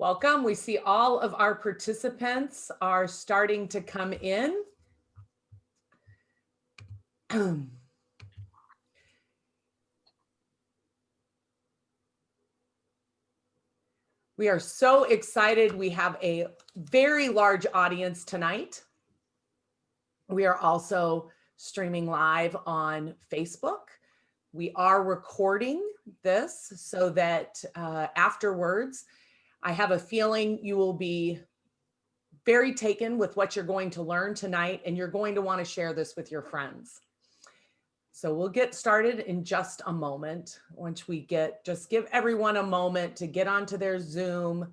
Welcome. We see all of our participants are starting to come in. We are so excited. We have a very large audience tonight. We are also streaming live on Facebook. We are recording this so that afterwards, I have a feeling you will be very taken with what you're going to learn tonight, and you're going to want to share this with your friends. So we'll get started in just a moment. Once we just give everyone a moment to get onto their Zoom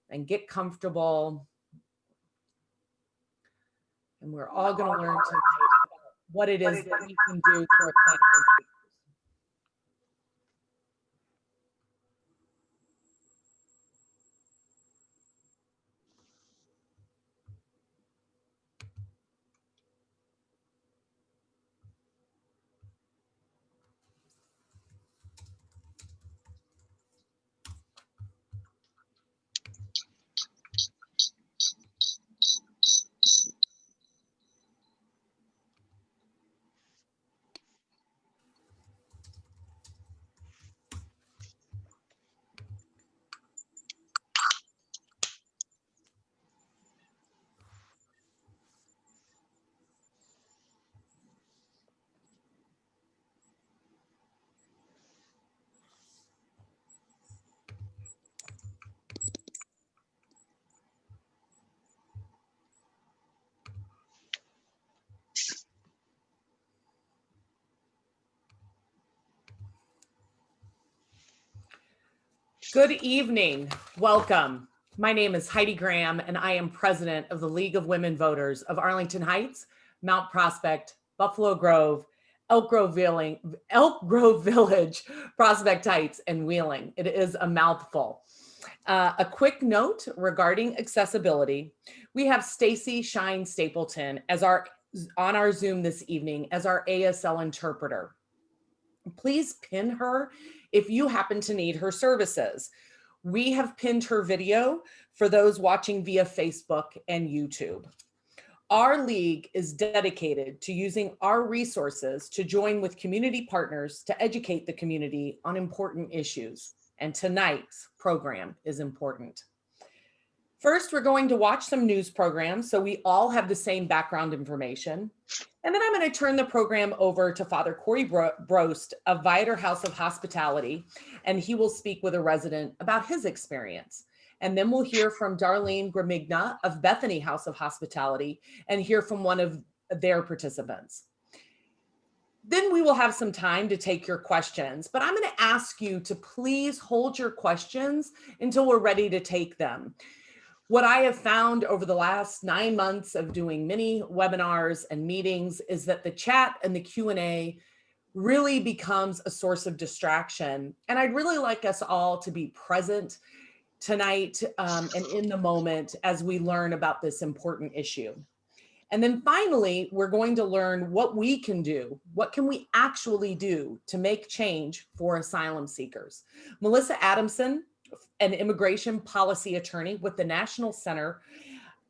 and get comfortable. And we're all going to learn tonight about what it is that we can do for asylum seekers. Good evening. Welcome. My name is Heidi Graham, and I am president of the League of Women Voters of Arlington Heights, Mount Prospect, Buffalo Grove, Elk Grove Village, Prospect Heights, and Wheeling. It is a mouthful. A quick note regarding accessibility. We have Stacy Shine Stapleton on our Zoom this evening as our ASL interpreter. Please pin her if you happen to need her services. We have pinned her video for those watching via Facebook and YouTube. Our league is dedicated to using our resources to join with community partners to educate the community on important issues. And tonight's program is important. First, we're going to watch some news programs so we all have the same background information. And then I'm going to turn the program over to Father Corey Brost of Viator House of Hospitality, and he will speak with a resident about his experience. And then we'll hear from Darlene Gramigna of Bethany House of Hospitality and hear from one of their participants. Then we will have some time to take your questions, but I'm going to ask you to please hold your questions until we're ready to take them. What I have found over the last 9 months of doing many webinars and meetings is that the chat and the Q&A really becomes a source of distraction. And I'd really like us all to be present tonight and in the moment as we learn about this important issue. And then finally, we're going to learn what we can do. What can we actually do to make change for asylum seekers? Melissa Adamson, an immigration policy attorney with the National Center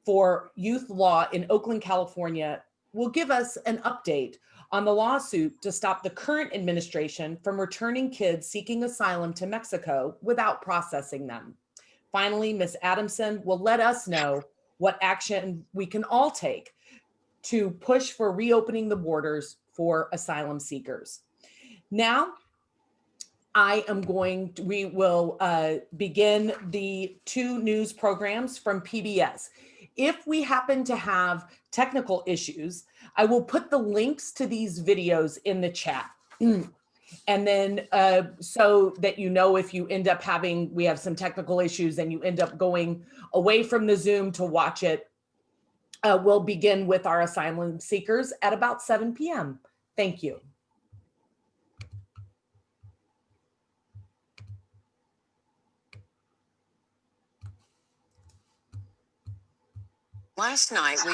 for Youth Law in Oakland, California, will give us an update on the lawsuit to stop the current administration from returning kids seeking asylum to Mexico without processing them. Finally, Ms. Adamson will let us know what action we can all take to push for reopening the borders for asylum seekers. Now, we will begin the 2 news programs from PBS. If we happen to have technical issues, I will put the links to these videos in the chat. And then so that you know if you end up we have some technical issues and you end up going away from the Zoom to watch it, we'll begin with our asylum seekers at about 7 p.m. Thank you. Last night, we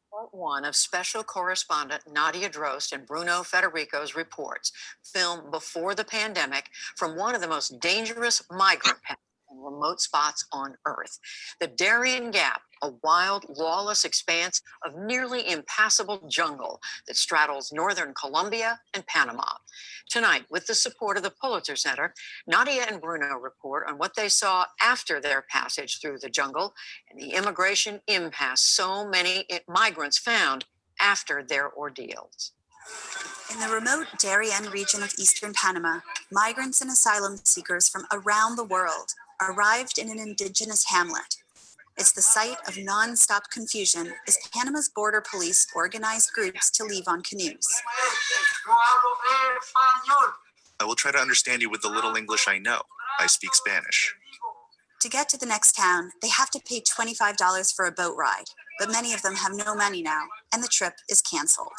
part 1 of special correspondent Nadia Drost and Bruno Federico's reports, filmed before the pandemic from one of the most dangerous migrant paths and remote spots on Earth. The Darian Gap, a wild, lawless expanse of nearly impassable jungle that straddles northern Colombia and Panama. Tonight, with the support of the Pulitzer Center, Nadia and Bruno report on what they saw after their passage through the jungle and the immigration impasse so many migrants found after their ordeals. In the remote Darian region of eastern Panama, migrants and asylum seekers from around the world arrived in an indigenous hamlet. It's the site of non-stop confusion as Panama's border police organized groups to leave on canoes. I will try to understand you with the little English I know. I speak Spanish. To get to the next town, they have to pay $25 for a boat ride, but many of them have no money now, and the trip is canceled.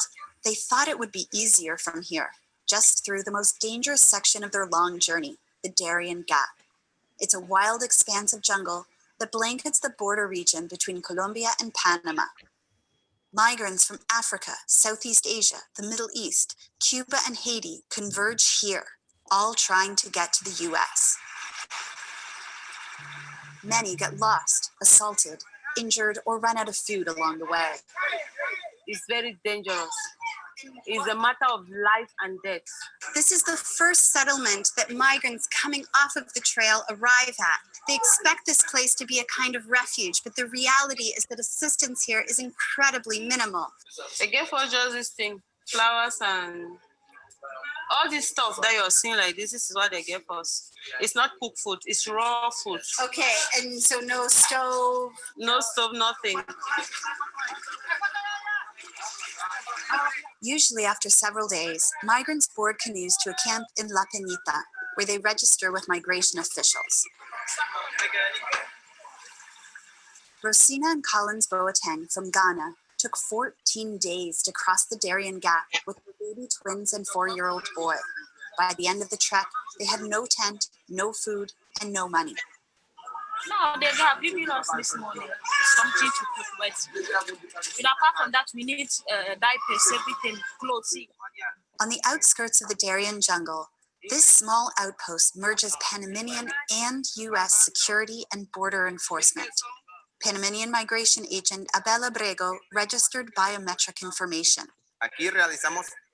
They thought it would be easier from here, just through the most dangerous section of their long journey, the Darian Gap. It's a wild expanse of jungle that blankets the border region between Colombia and Panama. Migrants from Africa, Southeast Asia, the Middle East, Cuba, and Haiti converge here, all trying to get to the US. Many get lost, assaulted, injured, or run out of food along the way. It's very dangerous. It's a matter of life and death. This is the first settlement that migrants coming off of the trail arrive at. They expect this place to be a kind of refuge, but the reality is that assistance here is incredibly minimal. They gave us just this thing, flowers and all this stuff that you're seeing like this is what they gave us. It's not cooked food, it's raw food. Okay, and so no stove? No stove, nothing. Usually after several days, migrants board canoes to a camp in La Peñita, where they register with migration officials. Rosina and Collins Boateng from Ghana took 14 days to cross the Darian Gap with their baby twins and 4-year-old boy. By the end of the trek, they had no tent, no food, and no money. No, they have given us this morning something to cook with. But apart from that, we need diapers, everything, clothes. On the outskirts of the Darian jungle, this small outpost merges Panamanian and U.S. security and border enforcement. Panamanian migration agent Abel Abrego registered biometric information.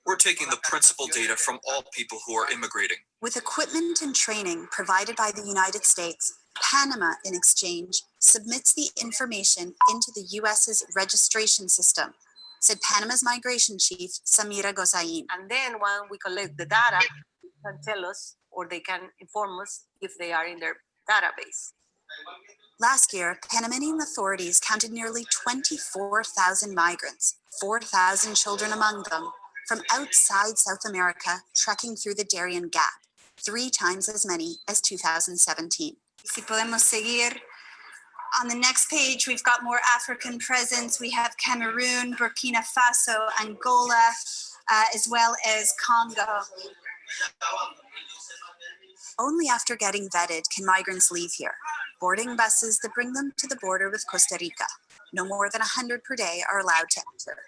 We're taking the principal data from all people who are immigrating. With equipment and training provided by the United States, Panama, in exchange, submits the information into the U.S.'s registration system, said Panama's migration chief, Samira Gozain. And then when we collect the data, they can tell us or they can inform us if they are in their database. Last year, Panamanian authorities counted nearly 24,000 migrants, 4,000 children among them, from outside South America trekking through the Darian Gap, 3 times as many as 2017. Si podemos seguir. On the next page, we've got more African presence. We have Cameroon, Burkina Faso, Angola, as well as Congo. Only after getting vetted can migrants leave here, boarding buses that bring them to the border with Costa Rica. No more than 100 per day are allowed to enter.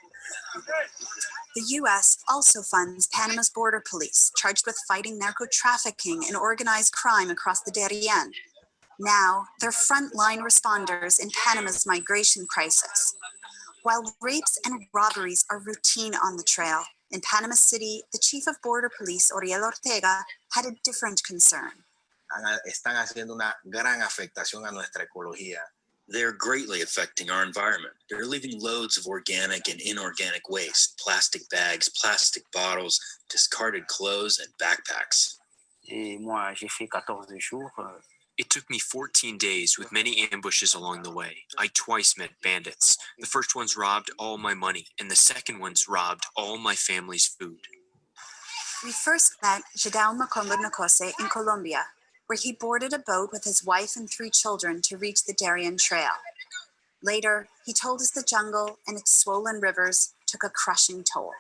The U.S. also funds Panama's border police, charged with fighting narco-trafficking and organized crime across the Darién. Now, they're frontline responders in Panama's migration crisis. While rapes and robberies are routine on the trail, in Panama City, the chief of border police, Oriel Ortega, had a different concern. Están haciendo una gran afectación a nuestra ecología. They're greatly affecting our environment. They're leaving loads of organic and inorganic waste, plastic bags, plastic bottles, discarded clothes, and backpacks. Moi, j'ai fait 14 jours. It took me 14 days with many ambushes along the way. I twice met bandits. The first ones robbed all my money, and the second ones robbed all my family's food. We first met Jadao Macombo Nacose in Colombia, where he boarded a boat with his wife and 3 children to reach the Darian Trail. Later, he told us the jungle and its swollen rivers took a crushing toll.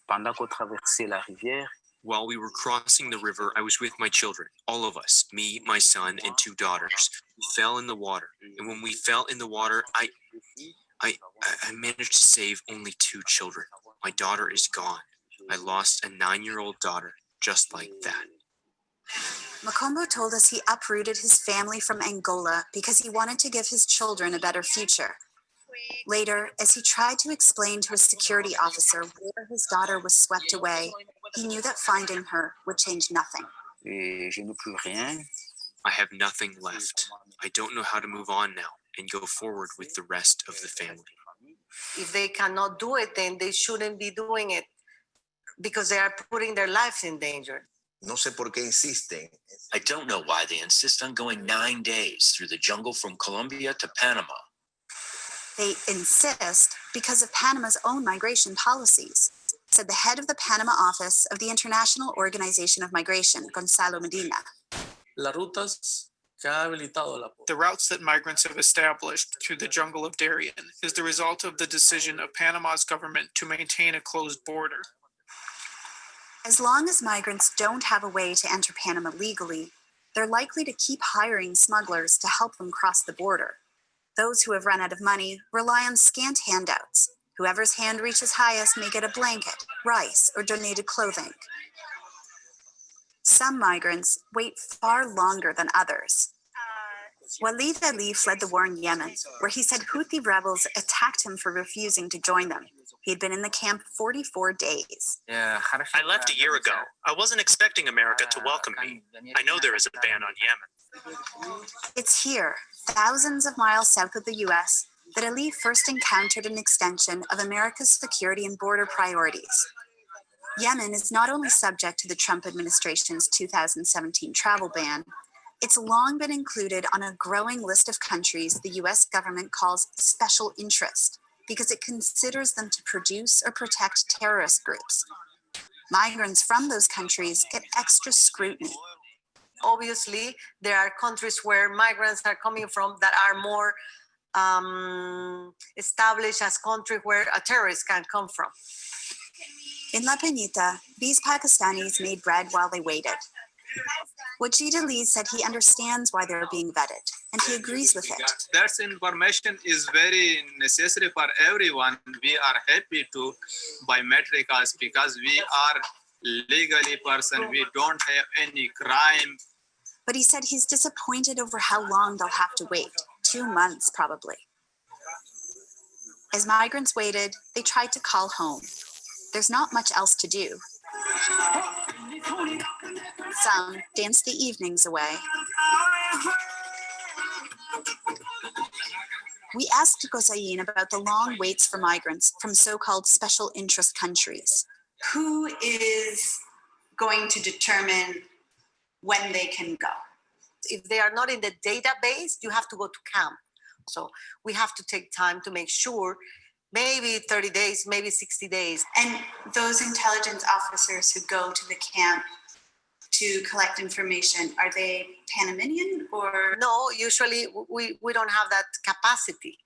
Pendant qu'on traversait la rivière, While we were crossing the river, I was with my children, all of us, me, my son, and 2 daughters. We fell in the water, and when we fell in the water, I managed to save only 2 children. My daughter is gone. I lost a 9-year-old daughter just like that. Makombo told us he uprooted his family from Angola because he wanted to give his children a better future. Later, as he tried to explain to a security officer where his daughter was swept away, he knew that finding her would change nothing. I have nothing left. I don't know how to move on now and go forward with the rest of the family. If they cannot do it, then they shouldn't be doing it because they are putting their lives in danger. No sé por qué insisten. I don't know why they insist on going 9 days through the jungle from Colombia to Panama. They insist because of Panama's own migration policies, said the head of the Panama office of the International Organization of Migration, Gonzalo Medina. The routes that migrants have established through the jungle of Darian is the result of the decision of Panama's government to maintain a closed border. As long as migrants don't have a way to enter Panama legally, they're likely to keep hiring smugglers to help them cross the border. Those who have run out of money rely on scant handouts. Whoever's hand reaches highest may get a blanket, rice, or donated clothing. Some migrants wait far longer than others. Walid Ali fled the war in Yemen, where he said Houthi rebels attacked him for refusing to join them. He had been in the camp 44 days. I left a year ago. I wasn't expecting America to welcome me. I know there is a ban on Yemen. It's here, thousands of miles south of the US, that Ali first encountered an extension of America's security and border priorities. Yemen is not only subject to the Trump administration's 2017 travel ban, it's long been included on a growing list of countries the US government calls special interest because it considers them to produce or protect terrorist groups. Migrants from those countries get extra scrutiny. Obviously, there are countries where migrants are coming from that are more established as countries where a terrorist can come from. In La Peñita, these Pakistanis made bread while they waited. Wajid Ali said he understands why they're being vetted, and he agrees with it. That information is very necessary for everyone. We are happy to biometrics because we are legally person. We don't have any crime. But he said he's disappointed over how long they'll have to wait. 2 months, probably. As migrants waited, they tried to call home. There's not much else to do. Some danced the evenings away. We asked Gosayin about the long waits for migrants from so-called special interest countries. Who is going to determine when they can go? If they are not in the database, you have to go to camp. So we have to take time to make sure, maybe 30 days, maybe 60 days. And those intelligence officers who go to the camp to collect information, are they Panamanian or? No, usually we don't have that capacity.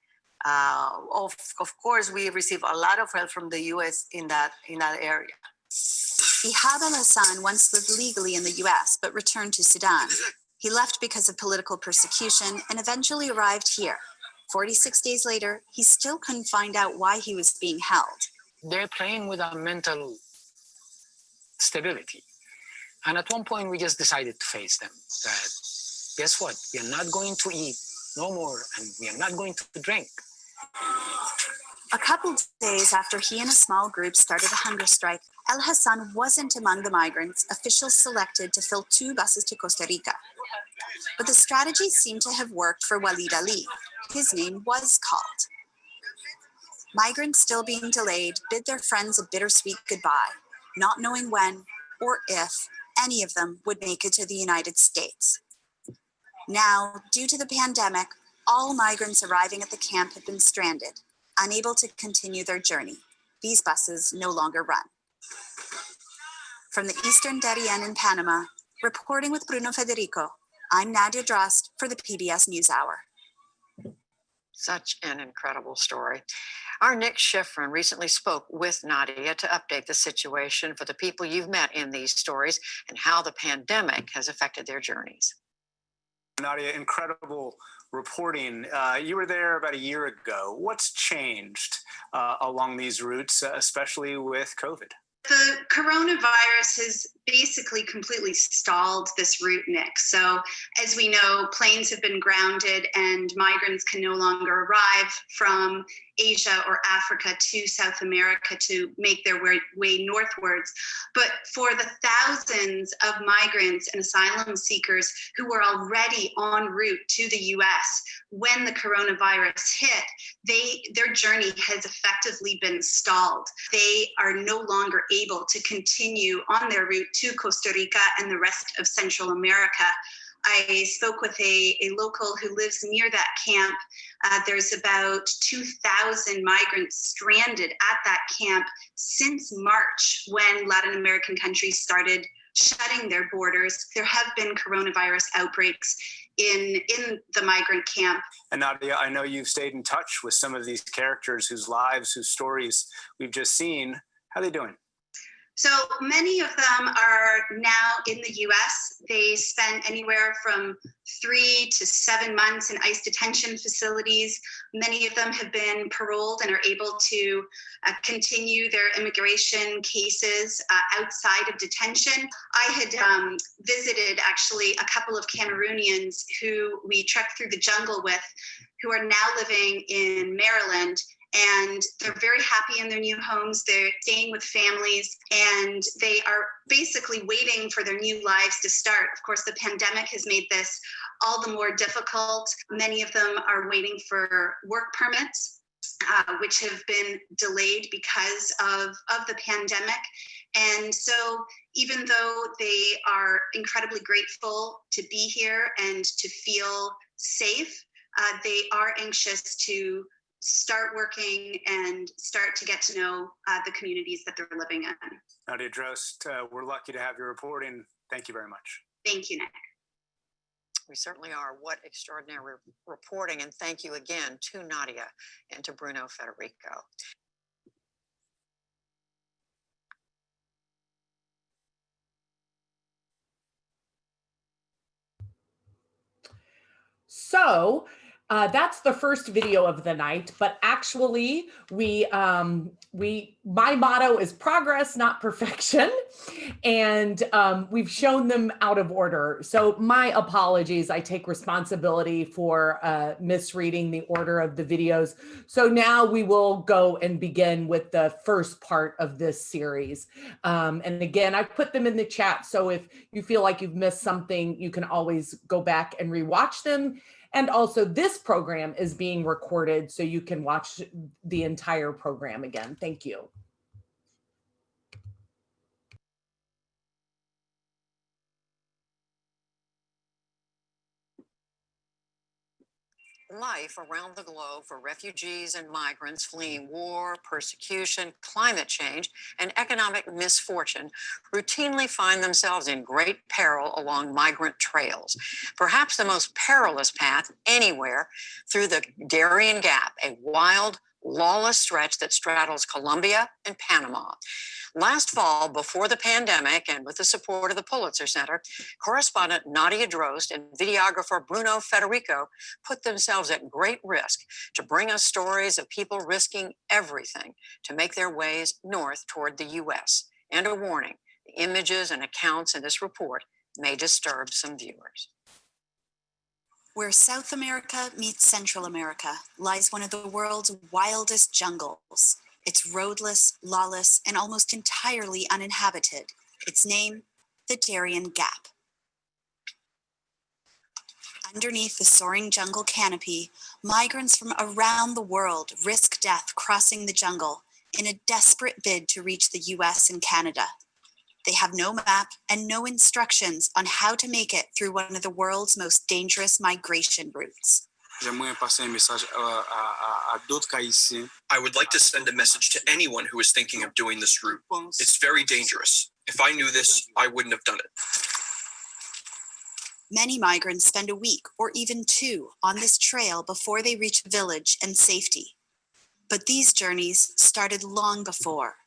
Of course, we receive a lot of help from the US in that area. Ihab al-Hassan once lived legally in the US, but returned to Sudan. He left because of political persecution and eventually arrived here. 46 days later, he still couldn't find out why he was being held. They're playing with our mental stability. And at one point, we just decided to face them. That, guess what? We are not going to eat no more, and we are not going to drink. A couple days after he and a small group started a hunger strike, El-Hassan wasn't among the migrants officials selected to fill 2 buses to Costa Rica. But the strategy seemed to have worked for Walid Ali. His name was called. Migrants still being delayed bid their friends a bittersweet goodbye, not knowing when or if any of them would make it to the United States. Now, due to the pandemic, all migrants arriving at the camp had been stranded, unable to continue their journey. These buses no longer run. From the eastern Darien in Panama, reporting with Bruno Federico, I'm Nadia Drost for the PBS NewsHour. Such an incredible story. Our Nick Schifrin recently spoke with Nadia to update the situation for the people you've met in these stories and how the pandemic has affected their journeys. Nadia, incredible reporting. You were there about a year ago. What's changed along these routes, especially with COVID? The coronavirus has basically completely stalled this route, Nick. So as we know, planes have been grounded and migrants can no longer arrive from Asia or Africa to South America to make their way northwards. But for the thousands of migrants and asylum seekers who were already en route to the US when the coronavirus hit, their journey has effectively been stalled. They are no longer able to continue on their route to Costa Rica and the rest of Central America. I spoke with a local who lives near that camp. There's about 2,000 migrants stranded at that camp since March, when Latin American countries started shutting their borders. There have been coronavirus outbreaks in the migrant camp. And Nadia, I know you've stayed in touch with some of these characters whose lives, whose stories we've just seen. How are they doing? So many of them are now in the US. They spent anywhere from 3 to 7 months in ICE detention facilities. Many of them have been paroled and are able to continue their immigration cases outside of detention. I had visited actually a couple of Cameroonians who we trekked through the jungle with, who are now living in Maryland. And they're very happy in their new homes. They're staying with families, and they are basically waiting for their new lives to start. Of course, the pandemic has made this all the more difficult. Many of them are waiting for work permits, which have been delayed because of the pandemic. And so even though they are incredibly grateful to be here and to feel safe, they are anxious to start working and start to get to know the communities that they're living in. Nadia Drost, we're lucky to have your reporting. Thank you very much. Thank you, Nick. We certainly are. What extraordinary reporting. And thank you again to Nadia and to Bruno Federico. So that's the first video of the night, but actually my motto is progress, not perfection. And we've shown them out of order. So my apologies, I take responsibility for misreading the order of the videos. So now we will go and begin with the first part of this series. And again, I've put them in the chat. So if you feel like you've missed something, you can always go back and rewatch them. And also this program is being recorded, so you can watch the entire program again. Thank you. Life around the globe for refugees and migrants fleeing war, persecution, climate change, and economic misfortune routinely find themselves in great peril along migrant trails. Perhaps the most perilous path anywhere through the Darian Gap, a wild, lawless stretch that straddles Colombia and Panama. Last fall, before the pandemic and with the support of the Pulitzer Center, correspondent Nadia Drost and videographer Bruno Federico put themselves at great risk to bring us stories of people risking everything to make their ways north toward the U.S. And a warning, the images and accounts in this report may disturb some viewers. Where South America meets Central America lies one of the world's wildest jungles. It's roadless, lawless, and almost entirely uninhabited. Its name, the Darian Gap. Underneath the soaring jungle canopy, migrants from around the world risk death crossing the jungle in a desperate bid to reach the US and Canada. They have no map and no instructions on how to make it through one of the world's most dangerous migration routes. I would like to send a message to anyone who is thinking of doing this route. It's very dangerous. If I knew this, I wouldn't have done it. Many migrants spend a week or even 2 on this trail before they reach a village and safety. But these journeys started long before.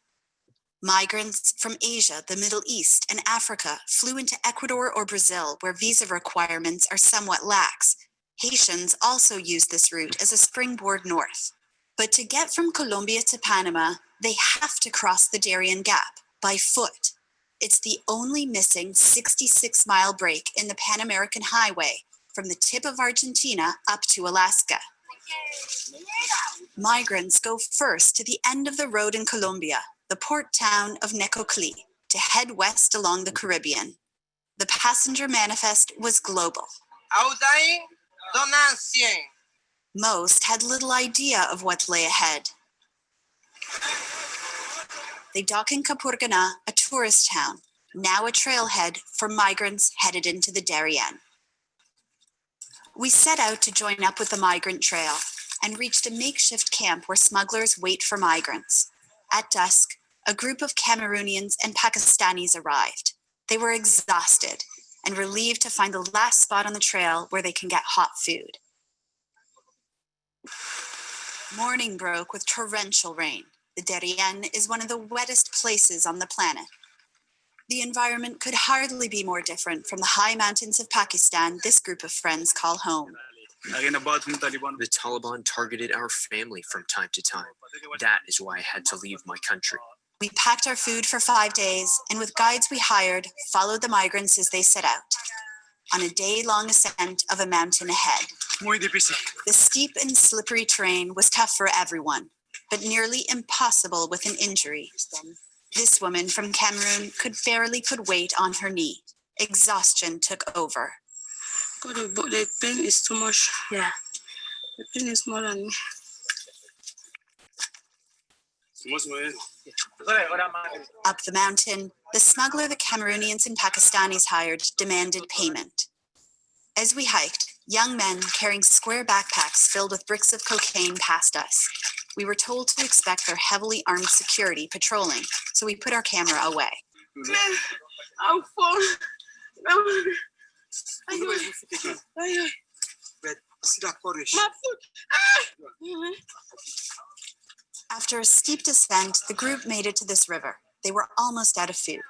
Migrants from Asia, the Middle East, and Africa flew into Ecuador or Brazil, where visa requirements are somewhat lax. Haitians also use this route as a springboard north. But to get from Colombia to Panama, they have to cross the Darian Gap by foot. It's the only missing 66-mile break in the Pan American Highway from the tip of Argentina up to Alaska. Migrants go first to the end of the road in Colombia, the port town of Necoclí, to head west along the Caribbean. The passenger manifest was global. Most had little idea of what lay ahead. They dock in Capurganá, a tourist town, now a trailhead for migrants headed into the Darien. We set out to join up with the migrant trail and reached a makeshift camp where smugglers wait for migrants. At dusk, a group of Cameroonians and Pakistanis arrived. They were exhausted and relieved to find the last spot on the trail where they can get hot food. Morning broke with torrential rain. The Darien is one of the wettest places on the planet. The environment could hardly be more different from the high mountains of Pakistan this group of friends call home. The Taliban targeted our family from time to time. That is why I had to leave my country. We packed our food for 5 days and with guides we hired, followed the migrants as they set out on a day-long ascent of a mountain ahead. The steep and slippery terrain was tough for everyone, but nearly impossible with an injury. This woman from Cameroon could barely put weight on her knee. Exhaustion took over. God, the pain is too much. Yeah. The pain is more than me. Up the mountain, the smuggler the Cameroonians and Pakistanis hired demanded payment. As we hiked, young men carrying square backpacks filled with bricks of cocaine passed us. We were told to expect their heavily armed security patrolling, so we put our camera away. I'm full. My foot. After a steep descent, the group made it to this river. They were almost out of food.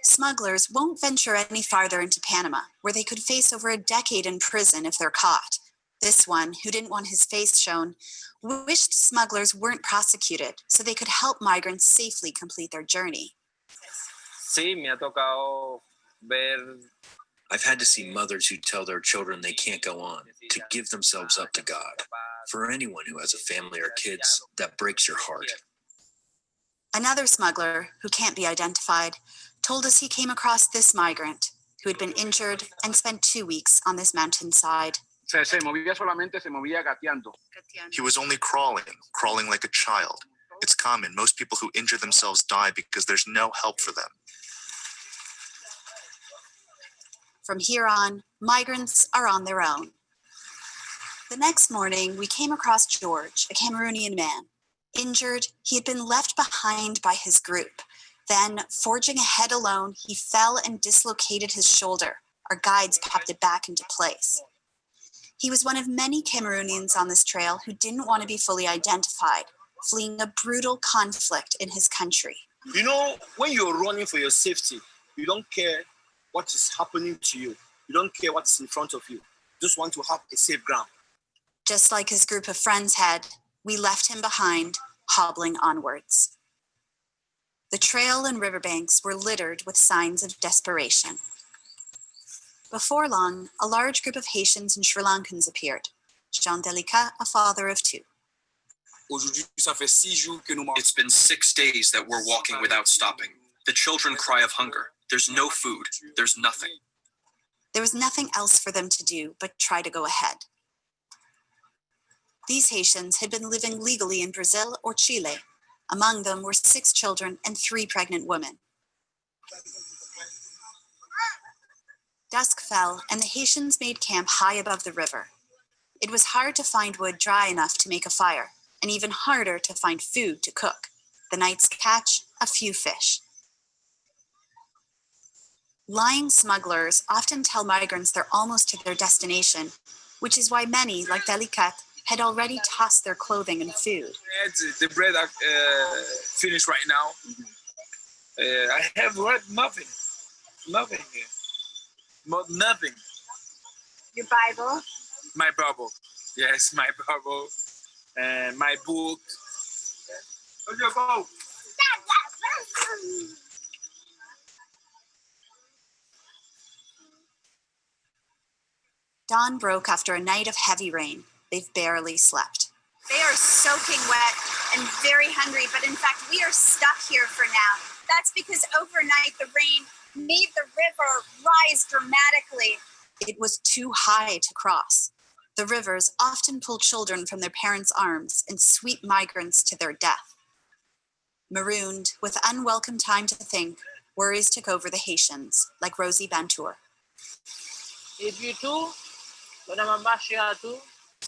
Smugglers won't venture any farther into Panama, where they could face over a decade in prison if they're caught. This one, who didn't want his face shown, wished smugglers weren't prosecuted so they could help migrants safely complete their journey. I've had to see mothers who tell their children they can't go on, to give themselves up to God. For anyone who has a family or kids, that breaks your heart. Another smuggler, who can't be identified, told us he came across this migrant who had been injured and spent 2 weeks on this mountainside. He was only crawling like a child. It's common. Most people who injure themselves die because there's no help for them. From here on, migrants are on their own. The next morning, we came across George, a Cameroonian man. Injured, he had been left behind by his group. Then, forging ahead alone, he fell and dislocated his shoulder. Our guides popped it back into place. He was one of many Cameroonians on this trail who didn't want to be fully identified, fleeing a brutal conflict in his country. You know, when you're running for your safety, you don't care what is happening to you. You don't care what's in front of you. You just want to have a safe ground. Just like his group of friends had, we left him behind, hobbling onwards. The trail and riverbanks were littered with signs of desperation. Before long, a large group of Haitians and Sri Lankans appeared. Jean Delicat, a father of 2. It's been 6 days that we're walking without stopping. The children cry of hunger. There's no food. There's nothing. There was nothing else for them to do but try to go ahead. These Haitians had been living legally in Brazil or Chile. Among them were 6 children and 3 pregnant women. Dusk fell, and the Haitians made camp high above the river. It was hard to find wood dry enough to make a fire, and even harder to find food to cook. The night's catch, a few fish. Lying smugglers often tell migrants they're almost to their destination, which is why many, like Delicat, had already tossed their clothing and food. The bread finished right now. I have read nothing. Nothing. Nothing. Your Bible? My Bible. Yes, my Bible. And my book. Dawn broke after a night of heavy rain. They've barely slept. They are soaking wet and very hungry, but in fact, we are stuck here for now. That's because overnight the rain made the river rise dramatically. It was too high to cross. The rivers often pull children from their parents' arms and sweep migrants to their death. Marooned, with unwelcome time to think, worries took over the Haitians, like Rosie Bantour.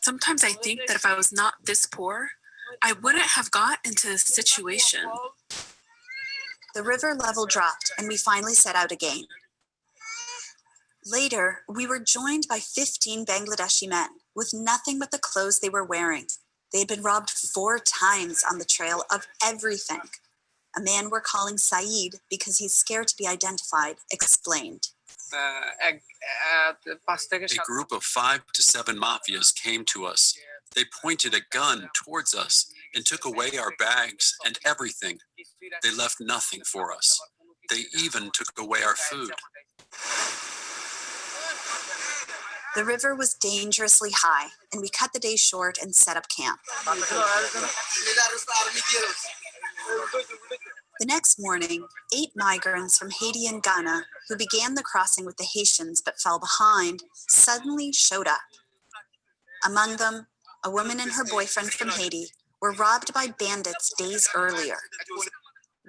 Sometimes I think that if I was not this poor, I wouldn't have got into this situation. The river level dropped and we finally set out again. Later, we were joined by 15 Bangladeshi men with nothing but the clothes they were wearing. They had been robbed 4 times on the trail of everything. A man we're calling Saeed because he's scared to be identified explained. A group of 5 to 7 mafias came to us. They pointed a gun towards us and took away our bags and everything. They left nothing for us. They even took away our food. The river was dangerously high, and we cut the day short and set up camp. The next morning, 8 migrants from Haiti and Ghana, who began the crossing with the Haitians but fell behind, suddenly showed up. Among them, a woman and her boyfriend from Haiti were robbed by bandits days earlier.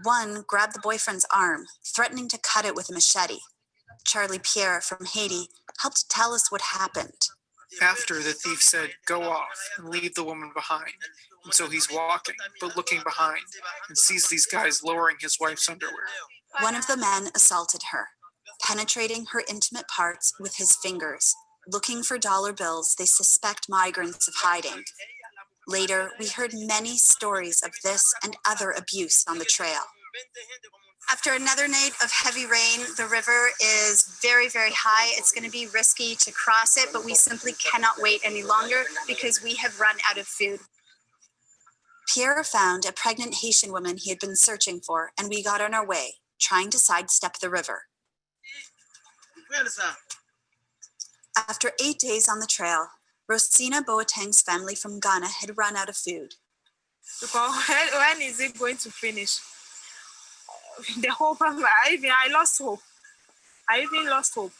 One grabbed the boyfriend's arm, threatening to cut it with a machete. Charlie Pierre from Haiti helped tell us what happened. After the thief said, "Go off and leave the woman behind." And so he's walking, but looking behind, and sees these guys lowering his wife's underwear. One of the men assaulted her, penetrating her intimate parts with his fingers, looking for dollar bills they suspect migrants of hiding. Later, we heard many stories of this and other abuse on the trail. After another night of heavy rain, the river is very, very high. It's going to be risky to cross it, but we simply cannot wait any longer because we have run out of food. Pierre found a pregnant Haitian woman he had been searching for, and we got on our way, trying to sidestep the river. After 8 days on the trail, Rosina Boateng's family from Ghana had run out of food. When is it going to finish? The hope I lost hope. I even lost hope.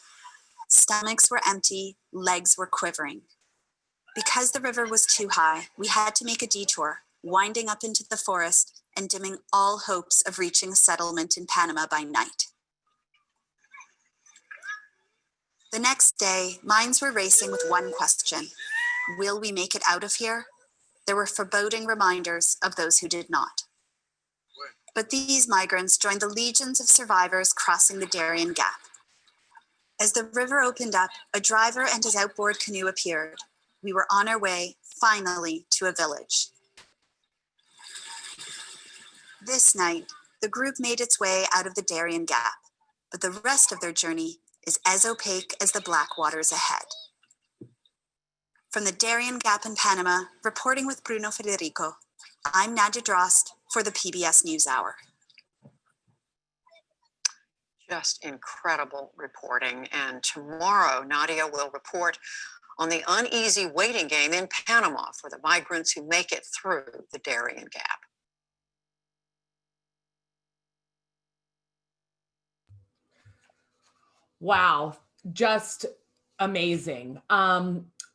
Stomachs were empty, legs were quivering. Because the river was too high, we had to make a detour, winding up into the forest and dimming all hopes of reaching a settlement in Panama by night. The next day, minds were racing with one question: will we make it out of here? There were foreboding reminders of those who did not. But these migrants joined the legions of survivors crossing the Darian Gap. As the river opened up, a driver and his outboard canoe appeared. We were on our way, finally, to a village. This night, the group made its way out of the Darian Gap, but the rest of their journey is as opaque as the black waters ahead. From the Darian Gap in Panama, reporting with Bruno Federico, I'm Nadia Drost for the PBS NewsHour. Just incredible reporting. And tomorrow, Nadia will report on the uneasy waiting game in Panama for the migrants who make it through the Darian Gap. Wow, just amazing.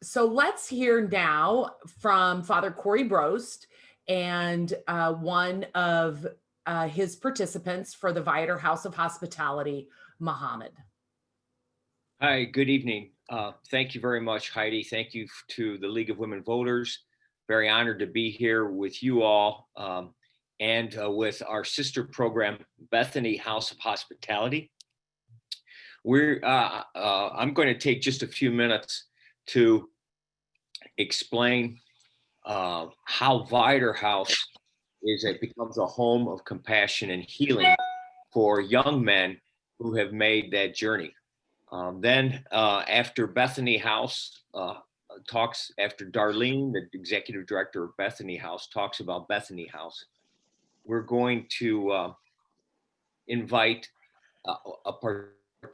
So let's hear now from Father Corey Brost and one of his participants for the Viator House of Hospitality, Mohammed. Hi, good evening. Thank you very much, Heidi. Thank you to the League of Women Voters. Very honored to be here with you all and with our sister program, Bethany House of Hospitality. I'm going to take just a few minutes to explain how Viator House becomes a home of compassion and healing for young men who have made that journey. Then after Bethany House talks, after Darlene, the executive director of Bethany House, talks about Bethany House, we're going to invite a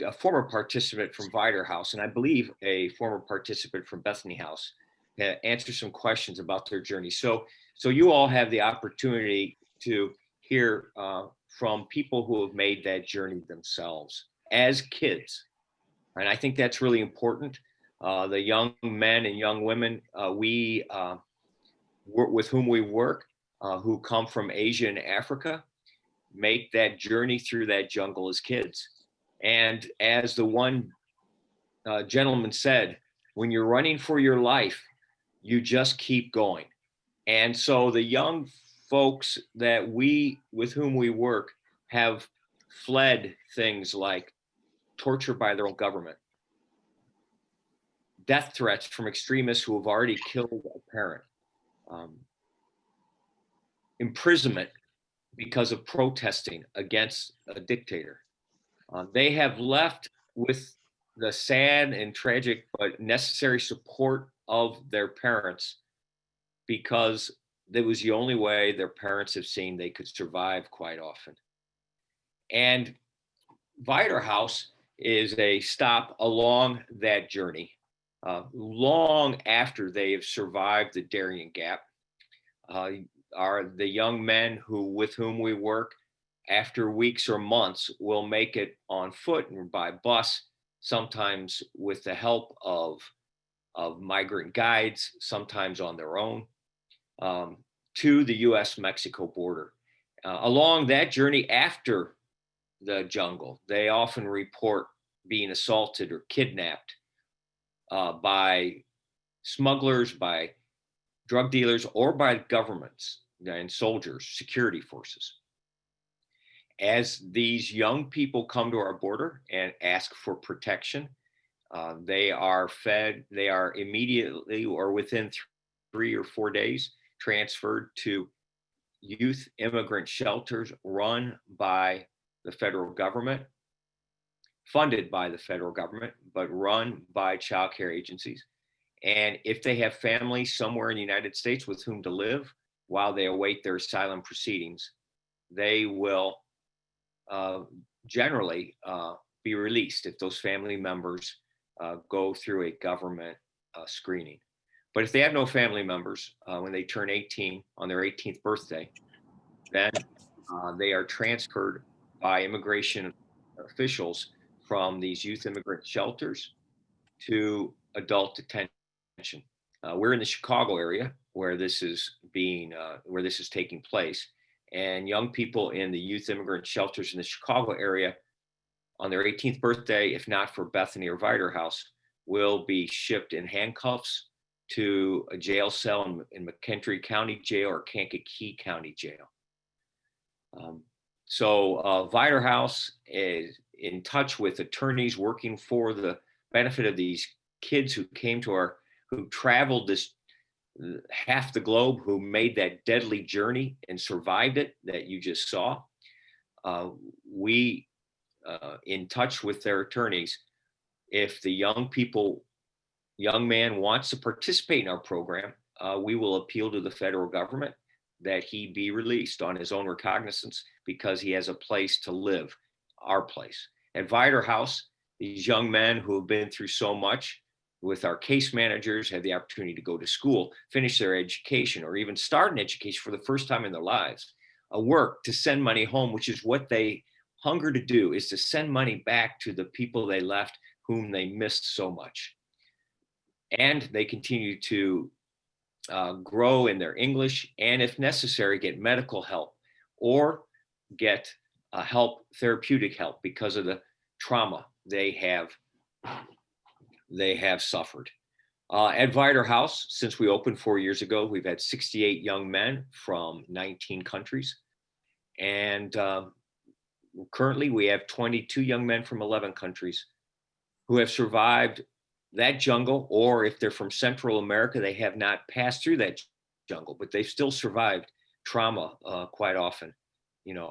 a former participant from Viator House, and I believe a former participant from Bethany House, answer some questions about their journey. So you all have the opportunity to hear from people who have made that journey themselves as kids. And I think that's really important. The young men and young women with whom we work, who come from Asia and Africa, make that journey through that jungle as kids. And as the one gentleman said, when you're running for your life, you just keep going. And so the young folks with whom we work have fled things like torture by their own government, death threats from extremists who have already killed a parent, imprisonment because of protesting against a dictator. They have left with the sad and tragic but necessary support of their parents, because it was the only way their parents have seen they could survive quite often. And Viator House is a stop along that journey, long after they have survived the Darian Gap. Are the young men with whom we work, after weeks or months, will make it on foot and by bus, sometimes with the help of migrant guides, sometimes on their own, to the US-Mexico border. Along that journey after the jungle, they often report being assaulted or kidnapped by smugglers, by drug dealers, or by governments and soldiers, security forces. As these young people come to our border and ask for protection, they are immediately or within 3 or 4 days transferred to youth immigrant shelters run by the federal government, funded by the federal government, but run by child care agencies. And if they have family somewhere in the United States with whom to live while they await their asylum proceedings, they will generally be released if those family members go through a government screening. But if they have no family members when they turn 18 on their 18th birthday, then they are transferred by immigration officials from these youth immigrant shelters to adult detention. We're in the Chicago area where this is taking place, and young people in the youth immigrant shelters in the Chicago area on their 18th birthday, if not for Bethany or Viator House, will be shipped in handcuffs to a jail cell in McHenry County Jail or Kankakee County Jail. So Viator House is in touch with attorneys working for the benefit of these kids who traveled this half the globe, who made that deadly journey and survived it that you just saw. We in touch with their attorneys. If the young man wants to participate in our program, we will appeal to the federal government that he be released on his own recognizance because he has a place to live, our place. At Viator House, these young men who have been through so much with our case managers have the opportunity to go to school, finish their education, or even start an education for the first time in their lives, work to send money home, which is what they hunger to do, is to send money back to the people they left whom they missed so much. And they continue to grow in their English, and if necessary, get medical help or get therapeutic help because of the trauma they have suffered. At Viator House, since we opened 4 years ago, we've had 68 young men from 19 countries. And currently we have 22 young men from 11 countries who have survived that jungle, or if they're from Central America, they have not passed through that jungle, but they've still survived trauma quite often,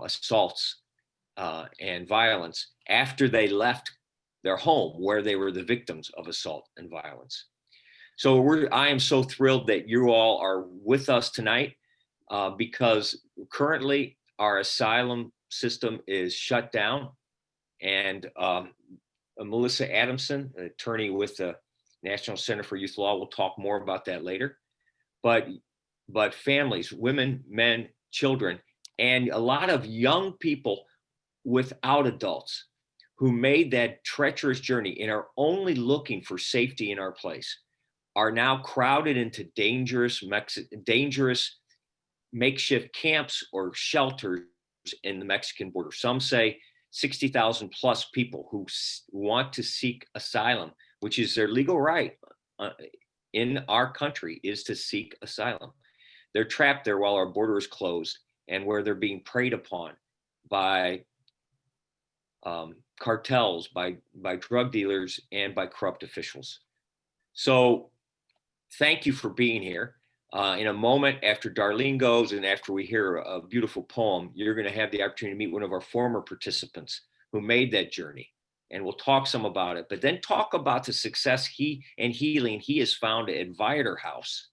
assaults and violence after they left their home where they were the victims of assault and violence. So I am so thrilled that you all are with us tonight because currently our asylum system is shut down, and Melissa Adamson, an attorney with the National Center for Youth Law. We'll talk more about that later. But families, women, men, children, and a lot of young people without adults who made that treacherous journey and are only looking for safety in our place are now crowded into dangerous makeshift camps or shelters in the Mexican border. Some say 60,000 plus people who want to seek asylum, which is their legal right in our country, is to seek asylum. They're trapped there while our border is closed and where they're being preyed upon by cartels, by drug dealers, and by corrupt officials. So thank you for being here. In a moment after Darlene goes and after we hear a beautiful poem, you're going to have the opportunity to meet one of our former participants who made that journey. And we'll talk some about it, but then talk about the success and healing he has found at Viator House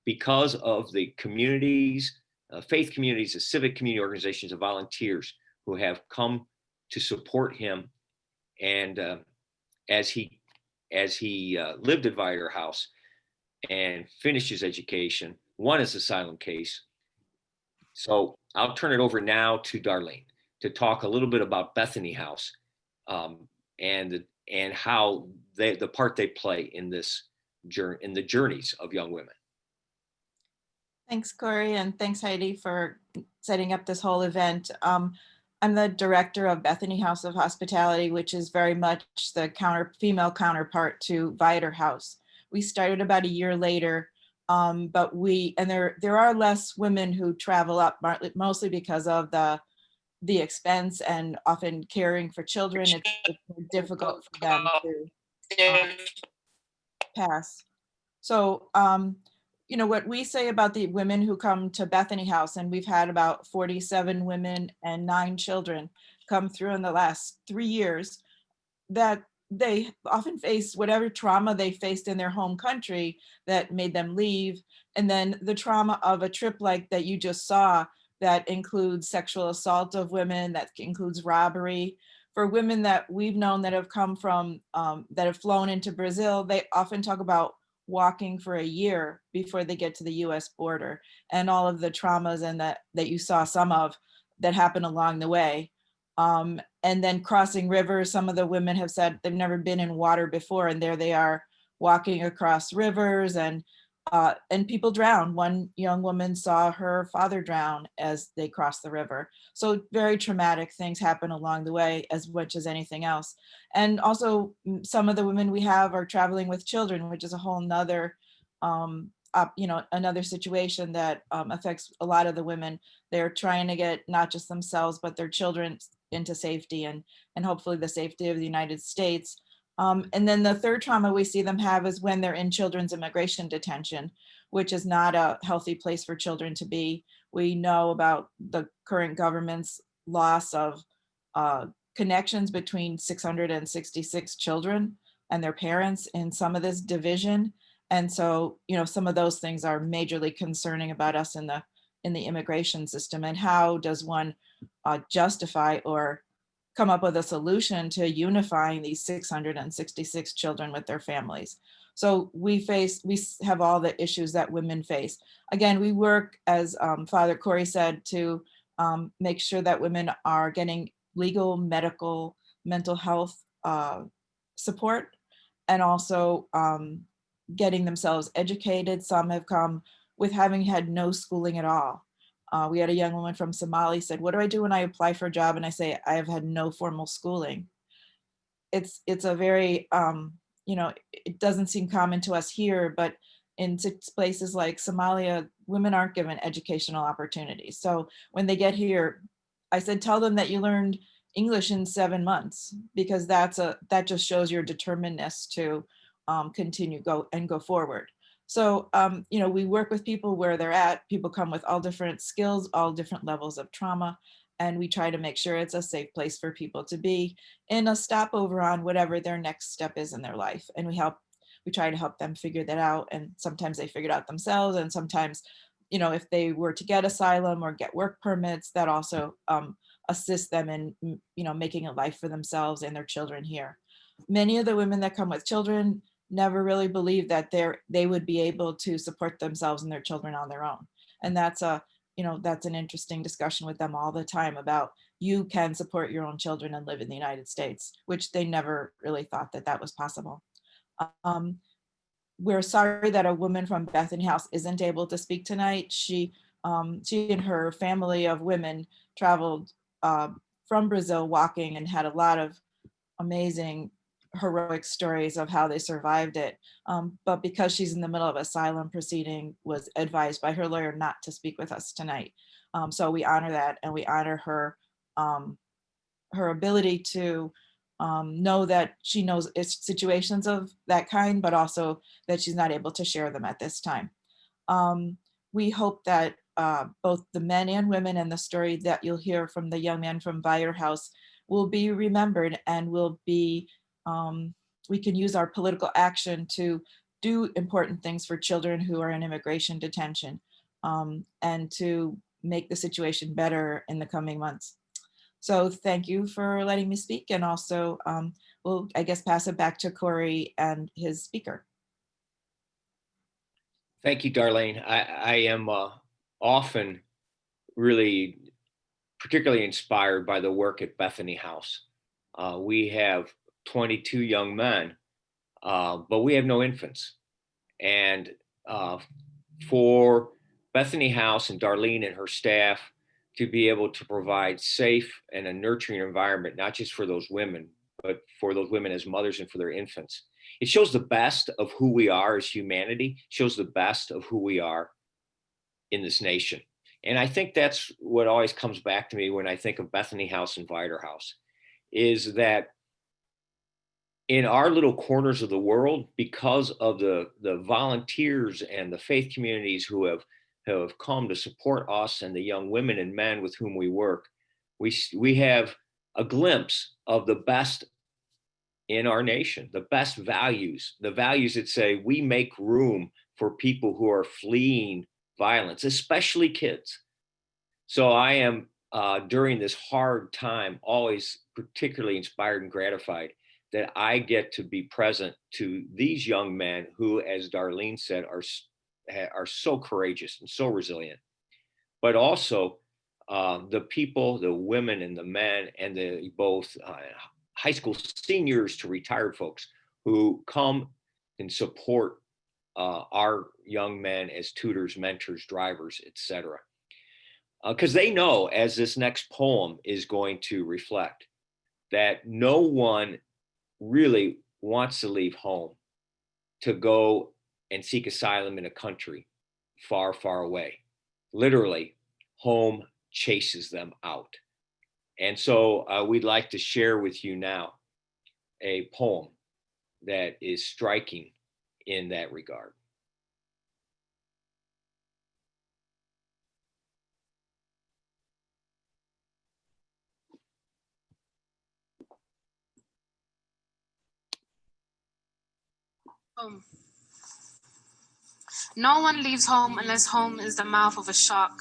because of the communities, faith communities, the civic community organizations, and volunteers who have come to support him. And as he lived at Viator House and finished his education, won his asylum case. So I'll turn it over now to Darlene to talk a little bit about Bethany House and how the part they play in this journey, in the journeys of young women. Thanks, Corey, and thanks, Heidi, for setting up this whole event. I'm the director of Bethany House of Hospitality, which is very much the female counterpart to Viator House. We started about a year later, but there are less women who travel up, mostly because of the expense and often caring for children. It's more difficult for them to pass. So, what we say about the women who come to Bethany House, and we've had about 47 women and 9 children come through in the last 3 years, that they often face whatever trauma they faced in their home country that made them leave. And then the trauma of a trip like that you just saw, that includes sexual assault of women, that includes robbery. For women that we've known that have come from, that have flown into Brazil, they often talk about walking for a year before they get to the US border, and all of the traumas and that you saw some of that happen along the way. And then crossing rivers, some of the women have said they've never been in water before, and there they are walking across rivers, and people drown. One young woman saw her father drown as they crossed the river. So very traumatic things happen along the way as much as anything else. And also some of the women we have are traveling with children, which is a whole nother, another situation that affects a lot of the women. They're trying to get not just themselves, but their children into safety and hopefully the safety of the United States. And then the third trauma we see them have is when they're in children's immigration detention, which is not a healthy place for children to be. We know about the current government's loss of connections between 666 children and their parents in some of this division. And so, some of those things are majorly concerning about us in the immigration system. And how does one justify or come up with a solution to unifying these 666 children with their families? So we have all the issues that women face. Again, we work, as Father Corey said, to make sure that women are getting legal, medical, mental health support, and also getting themselves educated. Some have come with having had no schooling at all. We had a young woman from Somalia said, "What do I do when I apply for a job and I say I have had no formal schooling?" It's a very, it doesn't seem common to us here, but in places like Somalia, women aren't given educational opportunities. So when they get here, I said, tell them that you learned English in 7 months, because that just shows your determinedness to continue go forward. So, we work with people where they're at. People come with all different skills, all different levels of trauma, and we try to make sure it's a safe place for people to be in a stopover on whatever their next step is in their life. And we try to help them figure that out. And sometimes they figure it out themselves. And sometimes, if they were to get asylum or get work permits, that also assists them in, making a life for themselves and their children here. Many of the women that come with children never really believe that they would be able to support themselves and their children on their own. And that's that's an interesting discussion with them all the time about you can support your own children and live in the United States, which they never really thought that that was possible. We're sorry that a woman from Bethany House isn't able to speak tonight. She and her family of women traveled from Brazil walking and had a lot of amazing heroic stories of how they survived it. But because she's in the middle of asylum proceeding, was advised by her lawyer not to speak with us tonight. So we honor that, and we honor her her ability to know that she knows situations of that kind, but also that she's not able to share them at this time. We hope that both the men and women and the story that you'll hear from the young man from Viator House will be remembered and will be, we can use our political action to do important things for children who are in immigration detention, and to make the situation better in the coming months. So thank you for letting me speak, and also we'll, I guess, pass it back to Corey and his speaker. Thank you, Darlene. I am often really particularly inspired by the work at Bethany House. We have 22 young men, but we have no infants. And for Bethany House and Darlene and her staff to be able to provide safe and a nurturing environment, not just for those women, but for those women as mothers and for their infants. It shows the best of who we are as humanity, shows the best of who we are in this nation. And I think that's what always comes back to me when I think of Bethany House and Viator House, is that in our little corners of the world, because of the volunteers and the faith communities who have come to support us and the young women and men with whom we work, we have a glimpse of the best in our nation, the best values, the values that say we make room for people who are fleeing violence, especially kids. So I am, during this hard time, always particularly inspired and gratified that I get to be present to these young men who, as Darlene said, are so courageous and so resilient, but also the people, the women and the men, and the both high school seniors to retired folks who come and support our young men as tutors, mentors, drivers, etc. Because they know, as this next poem is going to reflect, that no one really wants to leave home to go and seek asylum in a country far, far away. Literally, home chases them out. And so we'd like to share with you now a poem that is striking in that regard. Home. No one leaves home unless home is the mouth of a shark.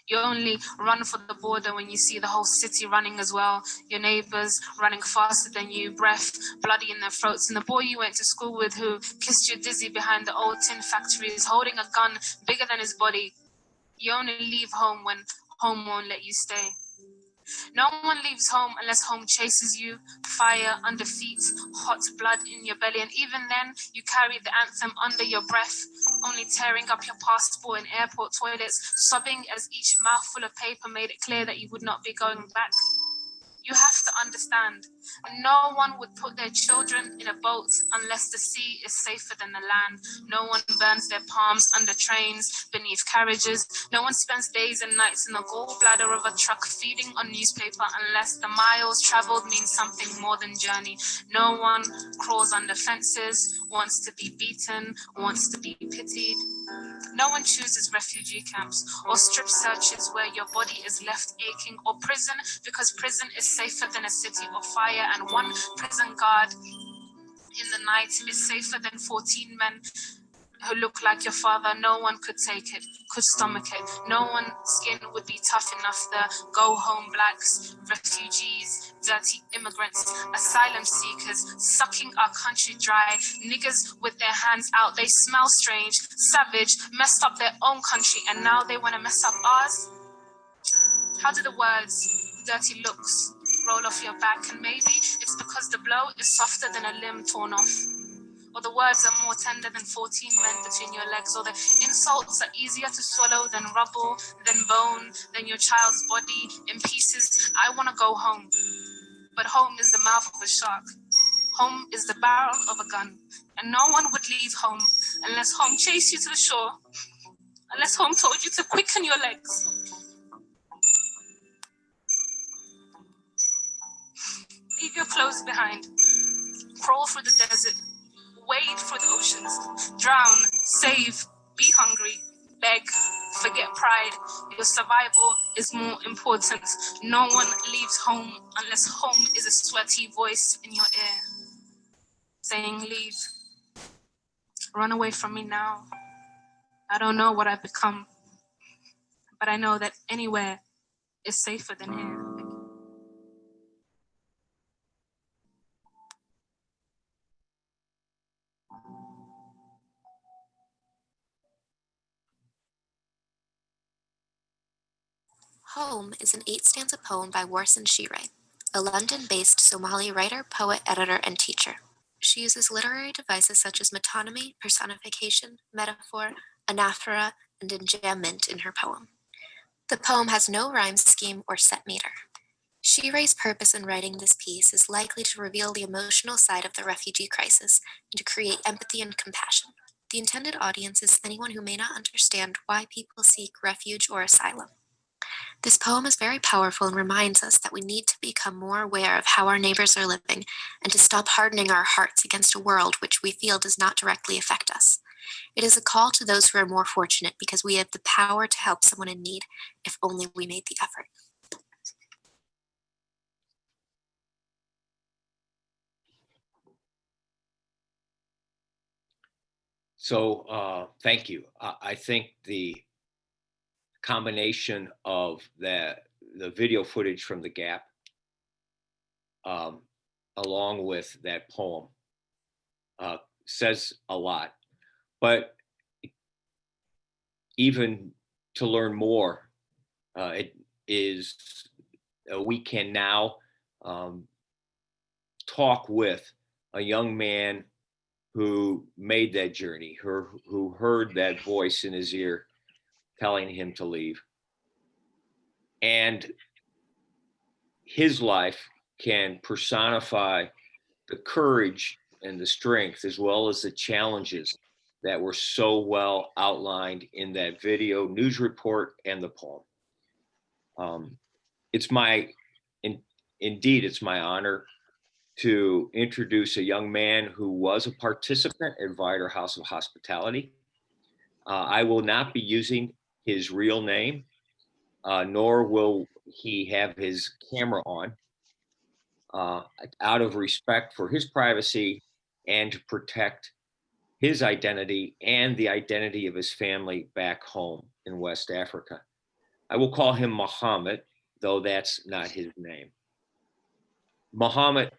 You only run for the border when you see the whole city running as well. Your neighbors running faster than you, breath bloody in their throats. And the boy you went to school with who kissed you dizzy behind the old tin factories, holding a gun bigger than his body. You only leave home when home won't let you stay. No one leaves home unless home chases you, fire under feet, hot blood in your belly, and even then you carry the anthem under your breath, only tearing up your passport in airport toilets, sobbing as each mouthful of paper made it clear that you would not be going back. You have to understand, no one would put their children in a boat unless the sea is safer than the land. No one burns their palms under trains, beneath carriages. No one spends days and nights in the gallbladder of a truck feeding on newspaper unless the miles traveled mean something more than journey. No one crawls under fences, wants to be beaten, wants to be pitied. No one chooses refugee camps or strip searches where your body is left aching, or prison because prison is safer than a city of fire, and one prison guard in the night is safer than 14 men who look like your father. No one could take it, could stomach it. No one's skin would be tough enough. The go home blacks, refugees, dirty immigrants, asylum seekers, sucking our country dry. Niggers with their hands out, they smell strange, savage, messed up their own country, and now they want to mess up ours. How do the words, dirty looks, roll off your back? And maybe it's because the blow is softer than a limb torn off. Or the words are more tender than 14 men between your legs. Or the insults are easier to swallow than rubble, than bone, than your child's body in pieces. I want to go home. But home is the mouth of a shark. Home is the barrel of a gun. And no one would leave home unless home chased you to the shore. Unless home told you to quicken your legs. Leave your clothes behind. Crawl through the desert. Wade through the oceans. Drown. Save. Be hungry. Beg. Forget pride. Your survival is more important. No one leaves home unless home is a sweaty voice in your ear saying, leave. Run away from me now. I don't know what I've become, but I know that anywhere is safer than here. Home is an 8-stanza poem by Warsan Shire, a London-based Somali writer, poet, editor, and teacher. She uses literary devices such as metonymy, personification, metaphor, anaphora, and enjambment in her poem. The poem has no rhyme scheme or set meter. Shire's purpose in writing this piece is likely to reveal the emotional side of the refugee crisis and to create empathy and compassion. The intended audience is anyone who may not understand why people seek refuge or asylum. This poem is very powerful and reminds us that we need to become more aware of how our neighbors are living and to stop hardening our hearts against a world which we feel does not directly affect us. It is a call to those who are more fortunate because we have the power to help someone in need if only we made the effort. So thank you. I think the combination of the video footage from the Gap along with that poem says a lot. But even to learn more, we can now talk with a young man who made that journey, who heard that voice in his ear telling him to leave. And his life can personify the courage and the strength, as well as the challenges that were so well outlined in that video news report and the poem. It's my honor to introduce a young man who was a participant at Viator House of Hospitality. I will not be using his real name, nor will he have his camera on, out of respect for his privacy and to protect his identity and the identity of his family back home in West Africa. I will call him Muhammad, though that's not his name. Muhammad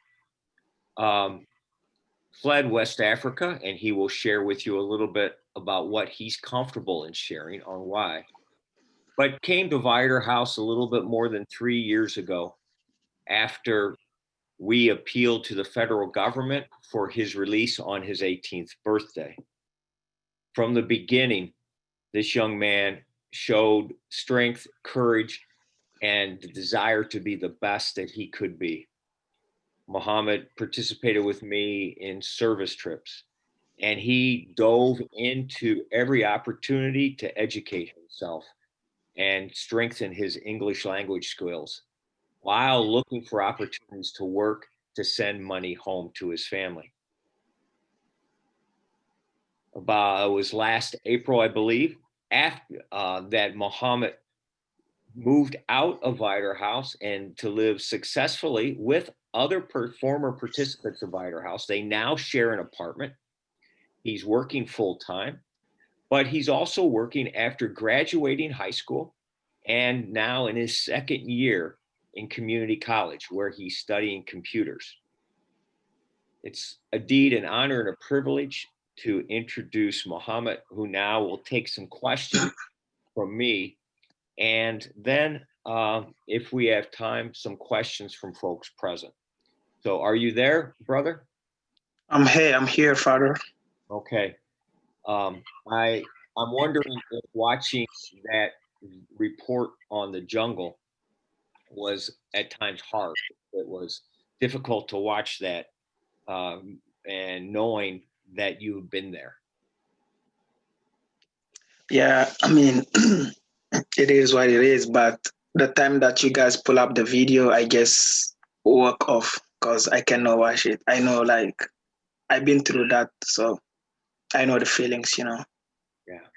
fled West Africa, and he will share with you a little bit about what he's comfortable in sharing on why. But came to Viator House a little bit more than 3 years ago after we appealed to the federal government for his release on his 18th birthday. From the beginning, this young man showed strength, courage, and the desire to be the best that he could be. Muhammad participated with me in service trips, and he dove into every opportunity to educate himself and strengthen his English language skills while looking for opportunities to work to send money home to his family. It was last April, I believe, after that Muhammad moved out of Viator House and to live successfully with other former participants of Viator House. They now share an apartment. He's working full time. but he's also working after graduating high school and now in his second year in community college where he's studying computers. It's indeed an honor and a privilege to introduce Mohammed, who now will take some questions from me. And then if we have time, some questions from folks present. So are you there, brother? I'm here, Father. Okay. I'm wondering if watching that report on the jungle was at times hard. It was difficult to watch that and knowing that you've been there. Yeah, I mean, it is what it is, but the time that you guys pull up the video, I just walk off because I cannot watch it. I know, like, I've been through that, so I know the feelings, you know. Yeah,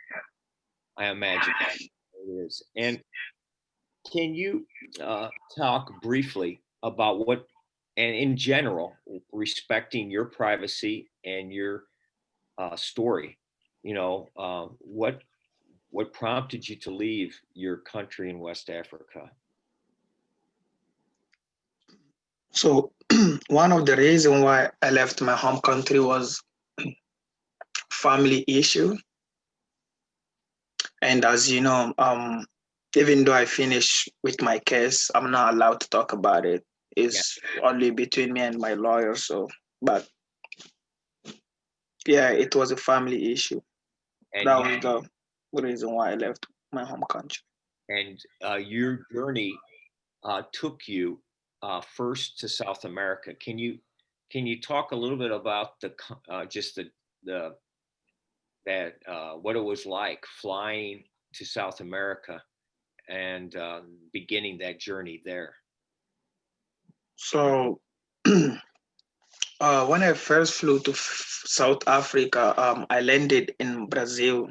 I imagine it is. And can you talk briefly about what, and in general, respecting your privacy and your story, you know, what prompted you to leave your country in West Africa? So one of the reasons why I left my home country was family issue. And as you know, even though I finished with my case, I'm not allowed to talk about it. It's only between me and my lawyer. So, but yeah, it was a family issue. And that was the reason why I left my home country. And your journey took you first to South America. Can you talk a little bit about the just the that what it was like flying to South America and beginning that journey there? So when I first flew to South Africa, I landed in Brazil.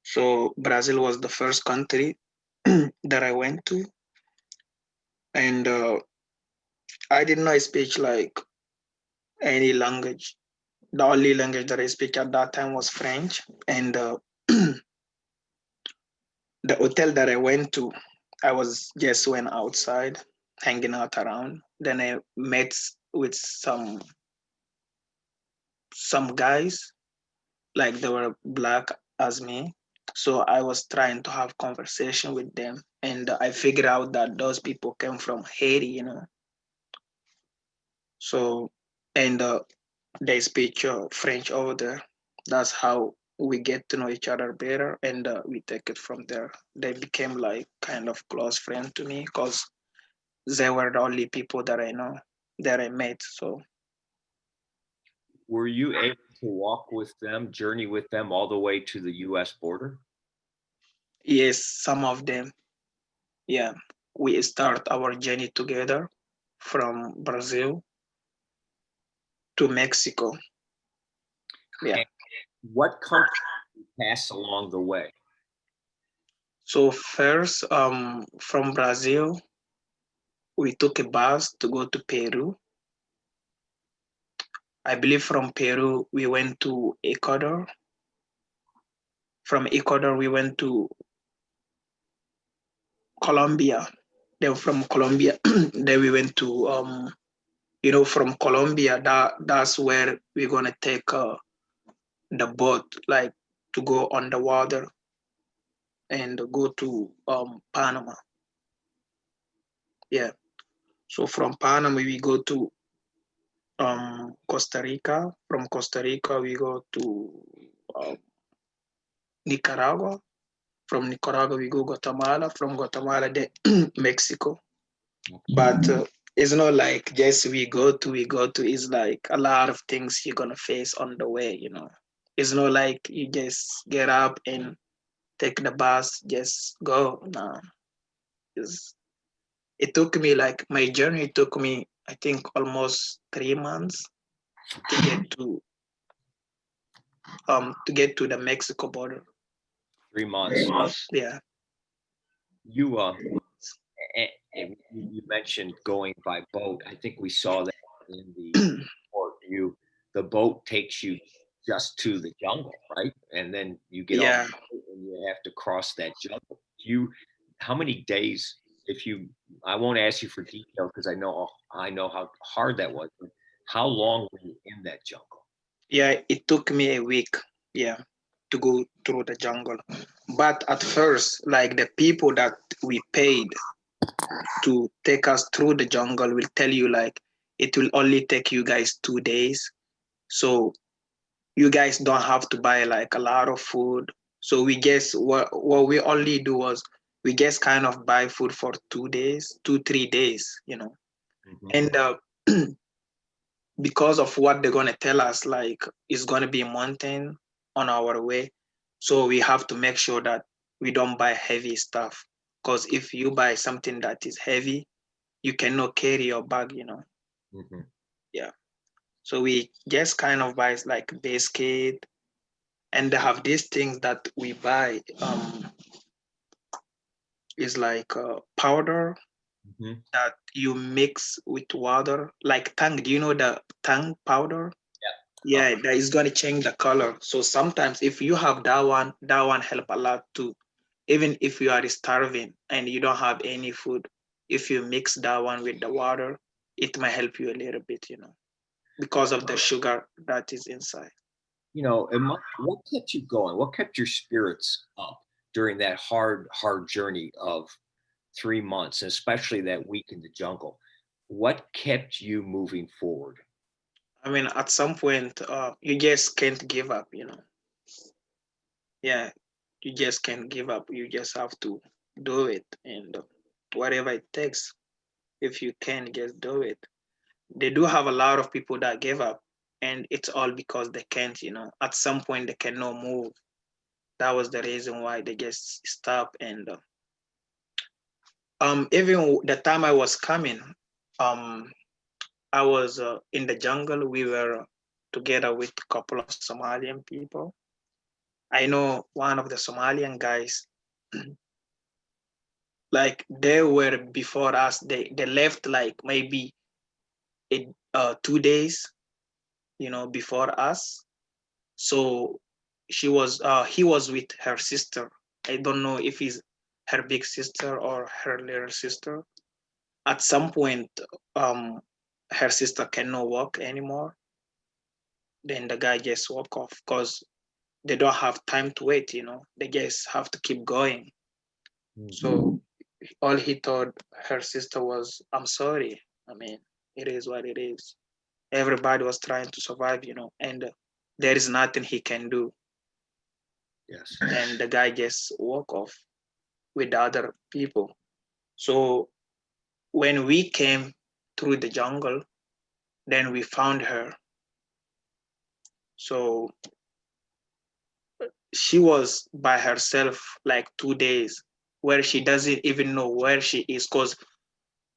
So Brazil was the first country that I went to. And I did not speak like any language. The only language that I speak at that time was French. And the hotel that I went to, I was just went outside, hanging out around. Then I met with some guys, like they were black as me. So I was trying to have conversation with them, and I figured out that those people came from Haiti, you know. So, and they speak French over there. That's how we get to know each other better, and we take it from there. They became like kind of close friends to me because they were the only people that I know that I met. So, were you able to walk with them, journey with them all the way to the U.S. border? yes, some of them. Yeah, we start our journey together from Brazil to Mexico. Yeah. And what country did you pass along the way? So first, from Brazil, we took a bus to go to Peru. I believe from Peru, we went to Ecuador. From Ecuador, we went to Colombia. Then from Colombia, then we went to, from Colombia, that's where we're gonna take the boat, like to go on the water and go to Panama. Yeah. So from Panama, we go to Costa Rica. From Costa Rica, we go to Nicaragua. From Nicaragua, we go Guatemala. From Guatemala, then Mexico. But it's not like just we go to. It's like a lot of things you're gonna face on the way. You know, it's not like you just get up and take the bus, just go. No, it took me like my journey took me, I think, almost 3 months to get to the Mexico border. 3 months. Yeah. You you mentioned going by boat. I think we saw that in the report. The boat takes you just to the jungle, right? And then you get Yeah. off and you have to cross that jungle. How many days, if you, I won't ask you for detail because I know how hard that was, but how long were you in that jungle? Yeah, it took me a week, yeah, to go through the jungle. But at first, like the people that we paid to take us through the jungle will tell you like it will only take you guys 2 days. So you guys don't have to buy like a lot of food. So we guess what we only do was we just kind of buy food for 2 days, 2, 3 days, you know. And because of what they're gonna tell us, like it's gonna be a mountain on our way. So we have to make sure that we don't buy heavy stuff. Because if you buy something that is heavy, you cannot carry your bag, you know. Yeah. So we just kind of buy like biscuit, and they have these things that we buy. Is like powder that you mix with water, like tang. Do you know the tang powder? Yeah, that is going to change the color. So sometimes if you have that one help a lot too. Even if you are starving and you don't have any food, if you mix that one with the water, it might help you a little bit, you know, because of the sugar that is inside. You know, and what kept you going? What kept your spirits up during that hard journey of 3 months, especially that week in the jungle? What kept you moving forward? I mean, at some point, you just can't give up, you know. Yeah, you just can't give up. You just have to do it, and whatever it takes, if you can, just do it. They do have a lot of people that give up, and it's all because they can't, you know. At some point, they cannot move. That was the reason why they just stop. And even the time I was coming, I was in the jungle. We were together with a couple of Somalian people. I know one of the Somalian guys, like they were before us. They left like maybe 2 days, you know, before us. So he was with her sister. I don't know if he's her big sister or her little sister. At some point, her sister cannot walk anymore. Then the guy just walk off because they don't have time to wait, you know. They just have to keep going. So all he told her sister was, "I'm sorry. I mean, it is what it is." Everybody was trying to survive, you know, and there is nothing he can do. Yes. And the guy just walk off with the other people. So when we came through the jungle, then we found her. So she was by herself like 2 days, where she doesn't even know where she is. Because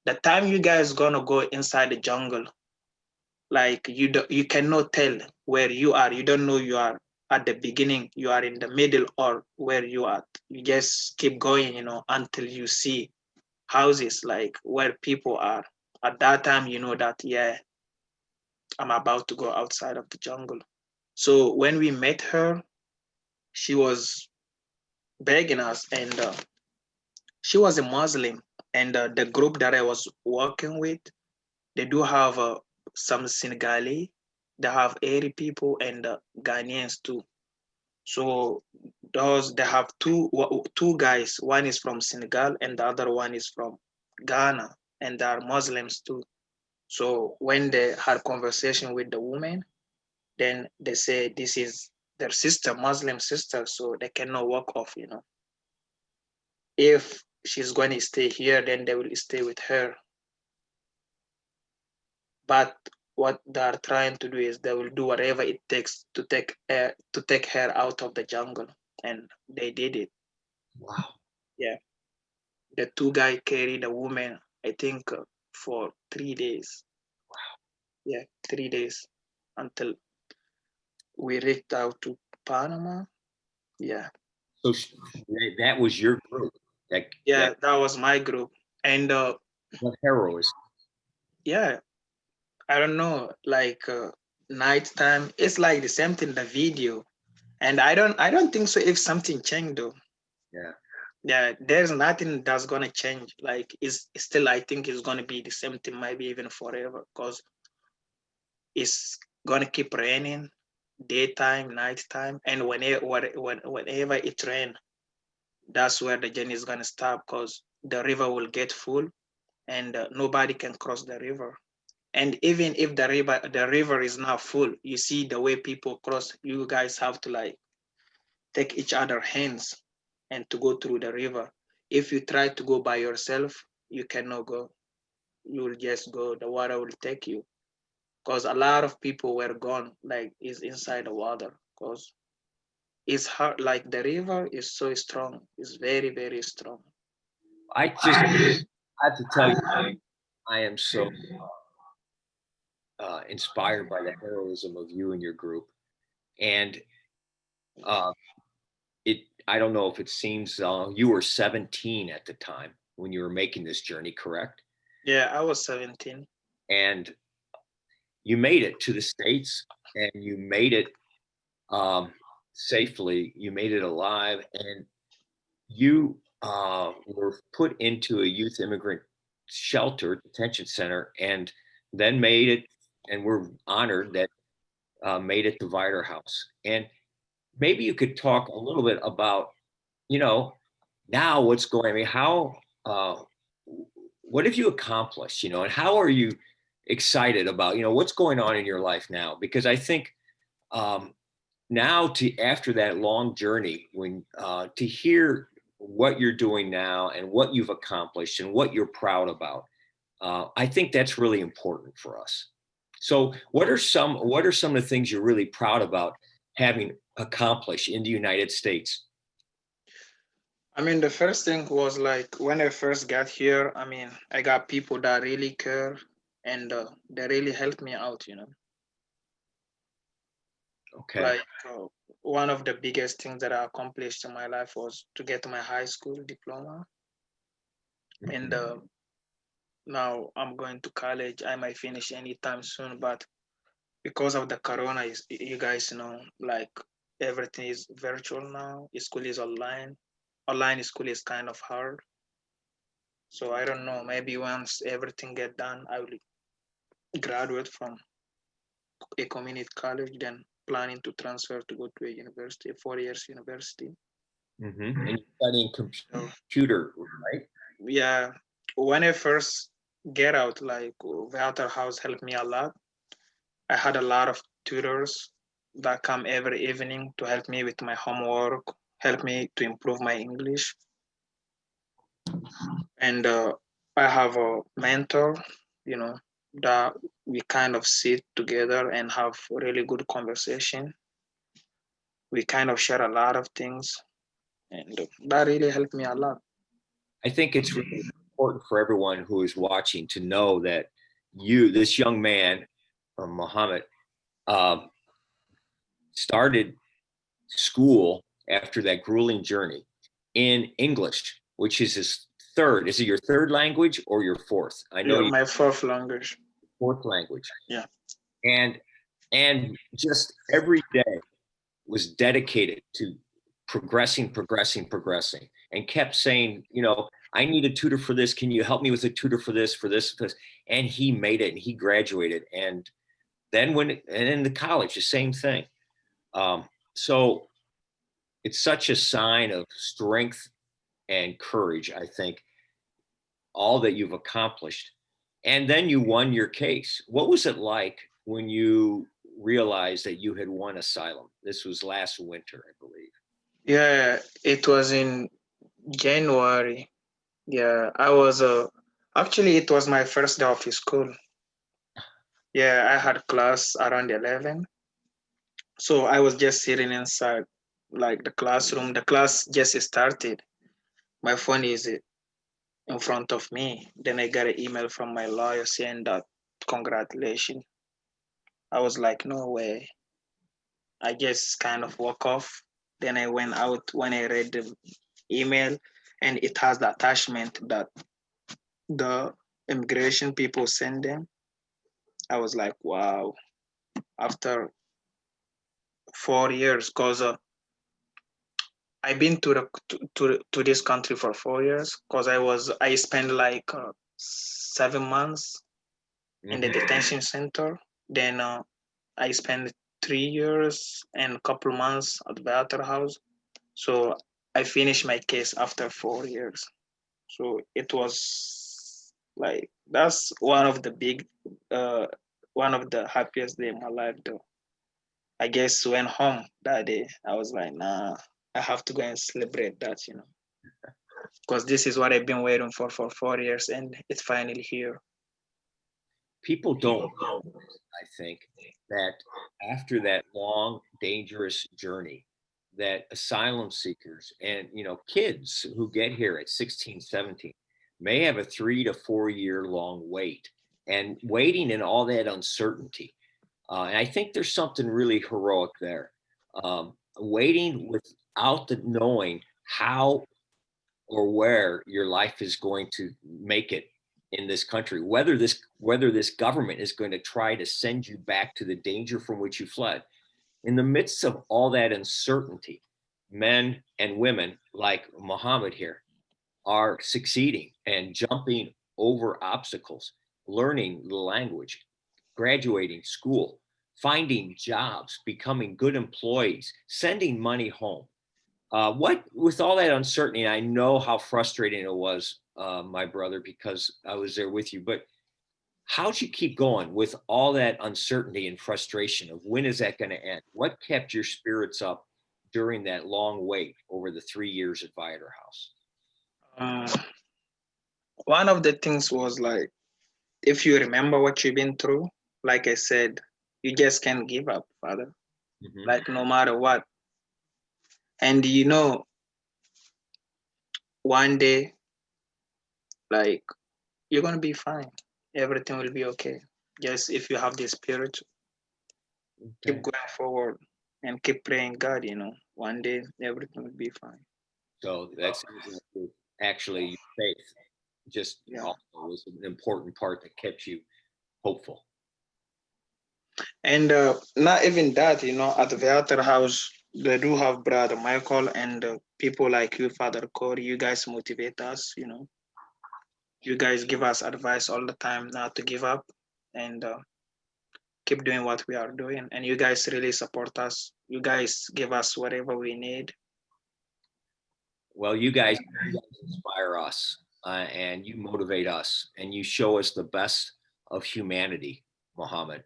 the time you guys gonna go inside the jungle, like you cannot tell where you are. You don't know you are at the beginning, you are in the middle, or where you are. You just keep going, you know, until you see houses like where people are. At that time, you know that, yeah, I'm about to go outside of the jungle. So when we met her, she was begging us, and she was a Muslim. And the group that I was working with, they do have some Senegalese, they have 80 people, and Ghanaians too. So they have two guys. One is from Senegal, and the other one is from Ghana, and they are Muslims too. So when they had conversation with the woman, then they say this is their sister, Muslim sister, so they cannot walk off, you know. If she's going to stay here, then they will stay with her. But what they're trying to do is they will do whatever it takes to take her out of the jungle, and they did it. Wow. Yeah, the two guys carried the woman, I think, for 3 days. Wow. Yeah, 3 days until we reached out to Panama. Yeah. So that was your group. That was my group. And what heroism. Yeah, I don't know, like nighttime. It's like the same thing, the video. And I don't think so if something changed though. Yeah. Yeah, there's nothing that's gonna change. Like it's still, I think it's gonna be the same thing, maybe even forever, because it's gonna keep raining daytime, nighttime, and whenever it rains, that's where the journey is gonna stop, because the river will get full and nobody can cross the river. And even if the river is not full, you see the way people cross, you guys have to like take each other hands and to go through the river. If you try to go by yourself, you cannot go. You will just go, the water will take you. Because a lot of people were gone, like is inside the water. Because it's hard, like the river is so strong. It's very, very strong. I just have to tell you, I am so inspired by the heroism of you and your group. And uh, I don't know if it seems, you were 17 at the time when you were making this journey, correct? Yeah, I was 17. And you made it to the States, and you made it safely. You made it alive, and you were put into a youth immigrant shelter, detention center, and then made it, and we're honored that made it to Viator House. And maybe you could talk a little bit about, now what's going, I mean, how, what have you accomplished, and how are you excited about, what's going on in your life now? Because I think now after that long journey, when to hear what you're doing now and what you've accomplished and what you're proud about, I think that's really important for us. So what are some of the things you're really proud about having accomplished in the United States? I mean, the first thing was like when I first got here, I mean, I got people that really care and they really helped me out, Okay. Like one of the biggest things that I accomplished in my life was to get my high school diploma. And now I'm going to college. I might finish anytime soon, but because of the corona, you guys know, like everything is virtual now. School is online. Online school is kind of hard. So I don't know, maybe once everything get done, I will graduate from a community college, then planning to transfer to go to a university, a 4 years university. And you're studying computer, right? Yeah, when I first get out, like Viator House helped me a lot. I had a lot of tutors that come every evening to help me with my homework, help me to improve my English. And I have a mentor, that we kind of sit together and have really good conversation. We kind of share a lot of things, and that really helped me a lot. I think it's really important for everyone who is watching to know that this young man, Muhammad, started school after that grueling journey in English, which is his third. Is it your third language or your fourth? I know my fourth language. Fourth language. Yeah. And just every day was dedicated to progressing, and kept saying, I need a tutor for this. Can you help me with a tutor for this, for this? And he made it, and he graduated. And then and in the college, the same thing. So it's such a sign of strength and courage, I think, all that you've accomplished. And then you won your case. What was it like when you realized that you had won asylum? This was last winter, I believe. Yeah, it was in January. Yeah, I was actually it was my first day of school. Yeah, I had class around 11. So I was just sitting inside like the classroom. The class just started. My phone is in front of me. Then I got an email from my lawyer saying that congratulations. I was like, no way. I just kind of walk off. Then I went out when I read the email, and it has the attachment that the immigration people send them. I was like, wow. after 4 years, because I've been to this country for 4 years, because I spent like 7 months in the detention center. Then I spent 3 years and a couple months at Viator House. So I finished my case after 4 years. So it was like, that's one of the happiest day in my life though. I guess went home that day, I was like, nah, I have to go and celebrate that, because this is what I've been waiting for 4 years, and it's finally here. People don't know, I think, that after that long, dangerous journey, that asylum seekers and, kids who get here at 16, 17 may have a 3 to 4 year long wait, and waiting in all that uncertainty. And I think there's something really heroic there. Waiting without knowing how or where your life is going to make it in this country, whether this government is going to try to send you back to the danger from which you fled. In the midst of all that uncertainty, men and women like Muhammad here are succeeding and jumping over obstacles, learning the language, graduating school, finding jobs, becoming good employees, sending money home. With all that uncertainty, I know how frustrating it was, my brother, because I was there with you, but how'd you keep going with all that uncertainty and frustration of when is that going to end? What kept your spirits up during that long wait over the 3 years at Viator House? One of the things was like, if you remember what you've been through, like I said, you just can't give up, Father. Like no matter what. And one day, like, you're gonna be fine. Everything will be okay. Just if you have the spirit, keep going forward and keep praying God, one day everything will be fine. So that's actually your faith. Just also was an important part that kept you hopeful. And not even that, at the Viator House, they do have Brother Michael and people like you, Father Corey. You guys motivate us, You guys give us advice all the time not to give up and keep doing what we are doing. And you guys really support us. You guys give us whatever we need. Well, you guys inspire us and you motivate us and you show us the best of humanity, Muhammad.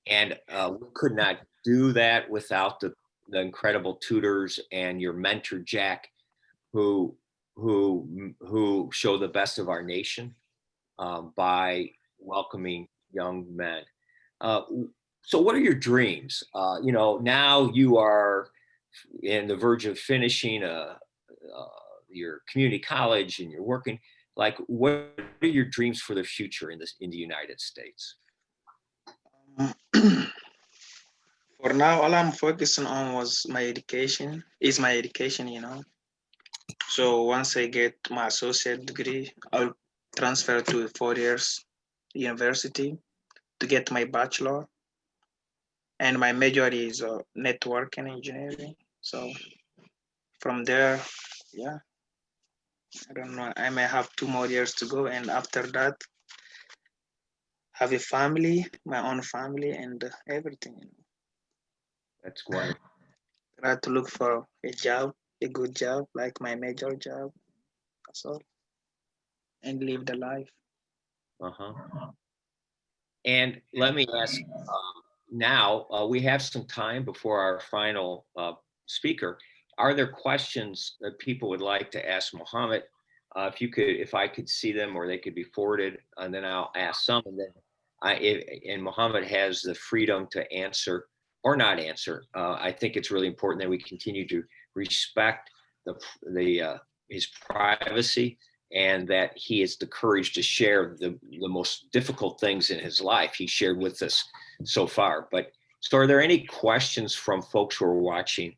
And we could not do that without the incredible tutors and your mentor, Jack, who show the best of our nation by welcoming young men. So what are your dreams? Now you are in the verge of finishing your community college and you're working. Like, what are your dreams for the future in the United States? For now, all I'm focusing on is my education, So once I get my associate degree, I'll transfer to 4 years university to get my bachelor. And my major is network and engineering. So from there, yeah, I don't know, I may have 2 more years to go. And after that, have a family, my own family and everything. That's great. Try to look for a job, a good job, like my major job. That's all. And live the life. And let me ask, now we have some time before our final speaker. Are there questions that people would like to ask Muhammad? If I could see them or they could be forwarded, and then I'll ask some, and then and Muhammad has the freedom to answer or not answer. I think it's really important that we continue to respect his privacy, and that he has the courage to share the most difficult things in his life he shared with us so far. So are there any questions from folks who are watching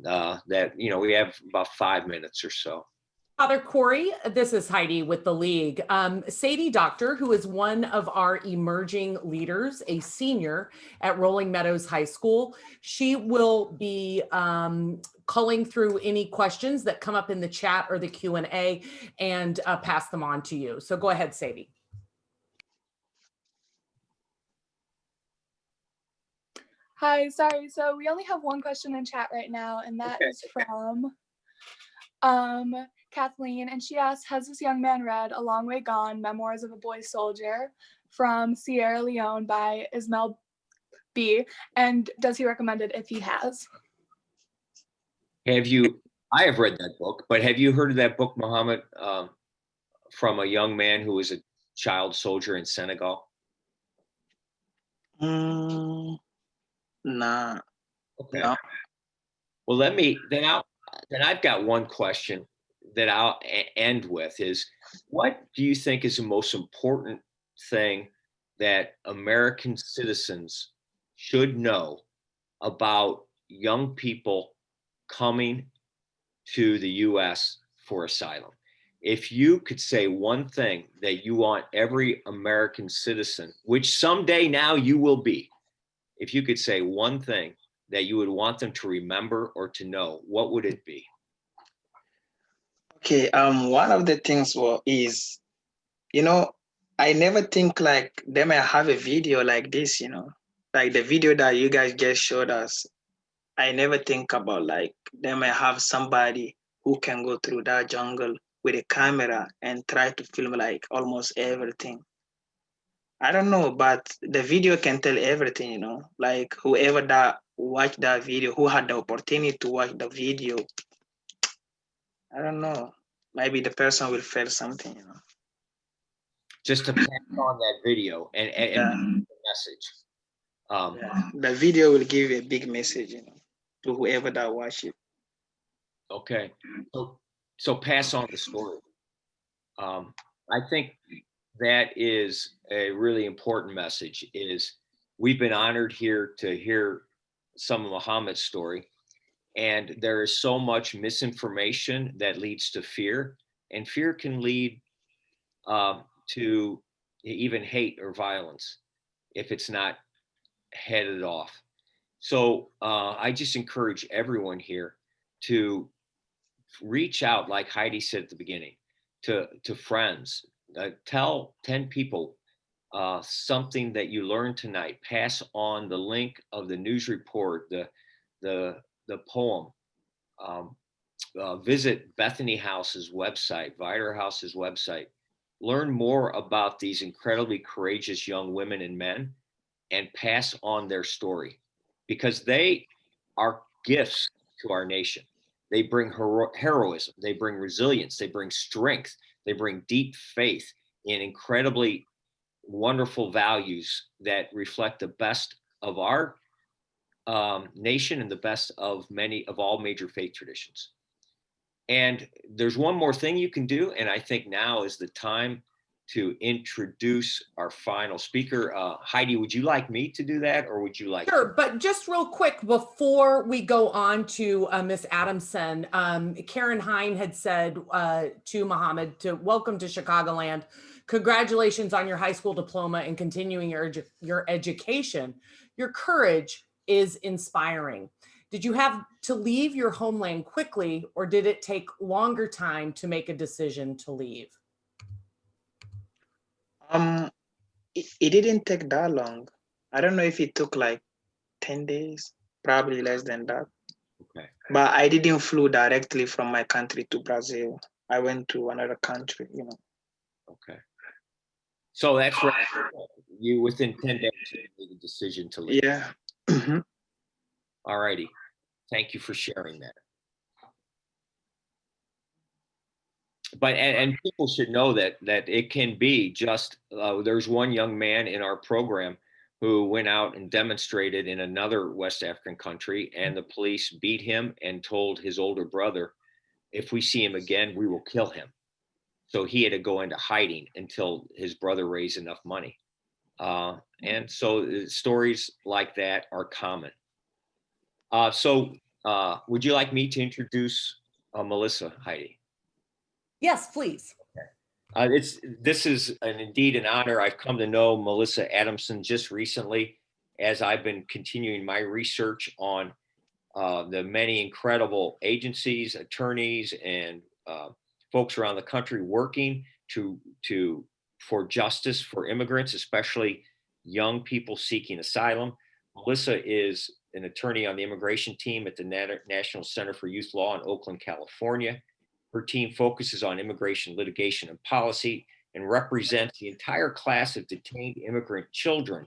that, we have about 5 minutes or so? Father Corey, this is Heidi with the League. Sadie Doctor, who is one of our emerging leaders, a senior at Rolling Meadows High School, she will be culling through any questions that come up in the chat or the Q&A and pass them on to you. So go ahead, Sadie. Hi, sorry. So we only have one question in chat right now, and that is from Kathleen, and she asked, has this young man read A Long Way Gone, Memoirs of a Boy Soldier from Sierra Leone by Ismail B, and does he recommend it if he has? I have read that book, but have you heard of that book, Muhammad, from a young man who was a child soldier in Senegal? Nah. Okay. No. Well, then I've got one question that I'll end with is, what do you think is the most important thing that American citizens should know about young people coming to the US for asylum? If you could say one thing that you want every American citizen, which someday now you will be, if you could say one thing that you would want them to remember or to know, what would it be? Okay, one of the things is, I never think like they might have a video like this, like the video that you guys just showed us. I never think about like they might have somebody who can go through that jungle with a camera and try to film like almost everything. I don't know, but the video can tell everything, like whoever that watched that video, who had the opportunity to watch the video, I don't know, maybe the person will feel something, Just to pass on that video and the message. The video will give a big message, to whoever that watch it. Okay, so pass on the story. I think that is a really important message. Is we've been honored here to hear some of Muhammad's story, and there is so much misinformation that leads to fear, and fear can lead to even hate or violence if it's not headed off. So I just encourage everyone here to reach out, like Heidi said at the beginning, to friends. Tell 10 people something that you learned tonight. Pass on the link of the news report, the poem. Visit Bethany House's website, Viator House's website. Learn more about these incredibly courageous young women and men and pass on their story, because they are gifts to our nation. They bring heroism, they bring resilience, they bring strength, they bring deep faith in incredibly wonderful values that reflect the best of our nation and the best of all major faith traditions. And there's one more thing you can do, and I think now is the time to introduce our final speaker. Heidi, would you like me to do that, or would you like? Sure, but just real quick before we go on to Miss Adamson, Karen Hine had said to Muhammad, to welcome to Chicagoland. Congratulations on your high school diploma and continuing your education. Your courage is inspiring. Did you have to leave your homeland quickly, or did it take longer time to make a decision to leave? It didn't take that long. I don't know if it took like 10 days, probably less than that. Okay. But I didn't flew directly from my country to Brazil. I went to another country, Okay. So that's right. You within 10 days made a decision to leave. Yeah. All righty. Thank you for sharing that. But and people should know that it can be just there's one young man in our program who went out and demonstrated in another West African country, and the police beat him and told his older brother, if we see him again, we will kill him. So he had to go into hiding until his brother raised enough money. And so stories like that are common. So would you like me to introduce Melissa, Heidi? Yes, please. This is indeed an honor. I've come to know Melissa Adamson just recently as I've been continuing my research on the many incredible agencies, attorneys, and folks around the country working for justice for immigrants, especially young people seeking asylum. Melissa is an attorney on the immigration team at the National Center for Youth Law in Oakland, California. Her team focuses on immigration litigation and policy and represents the entire class of detained immigrant children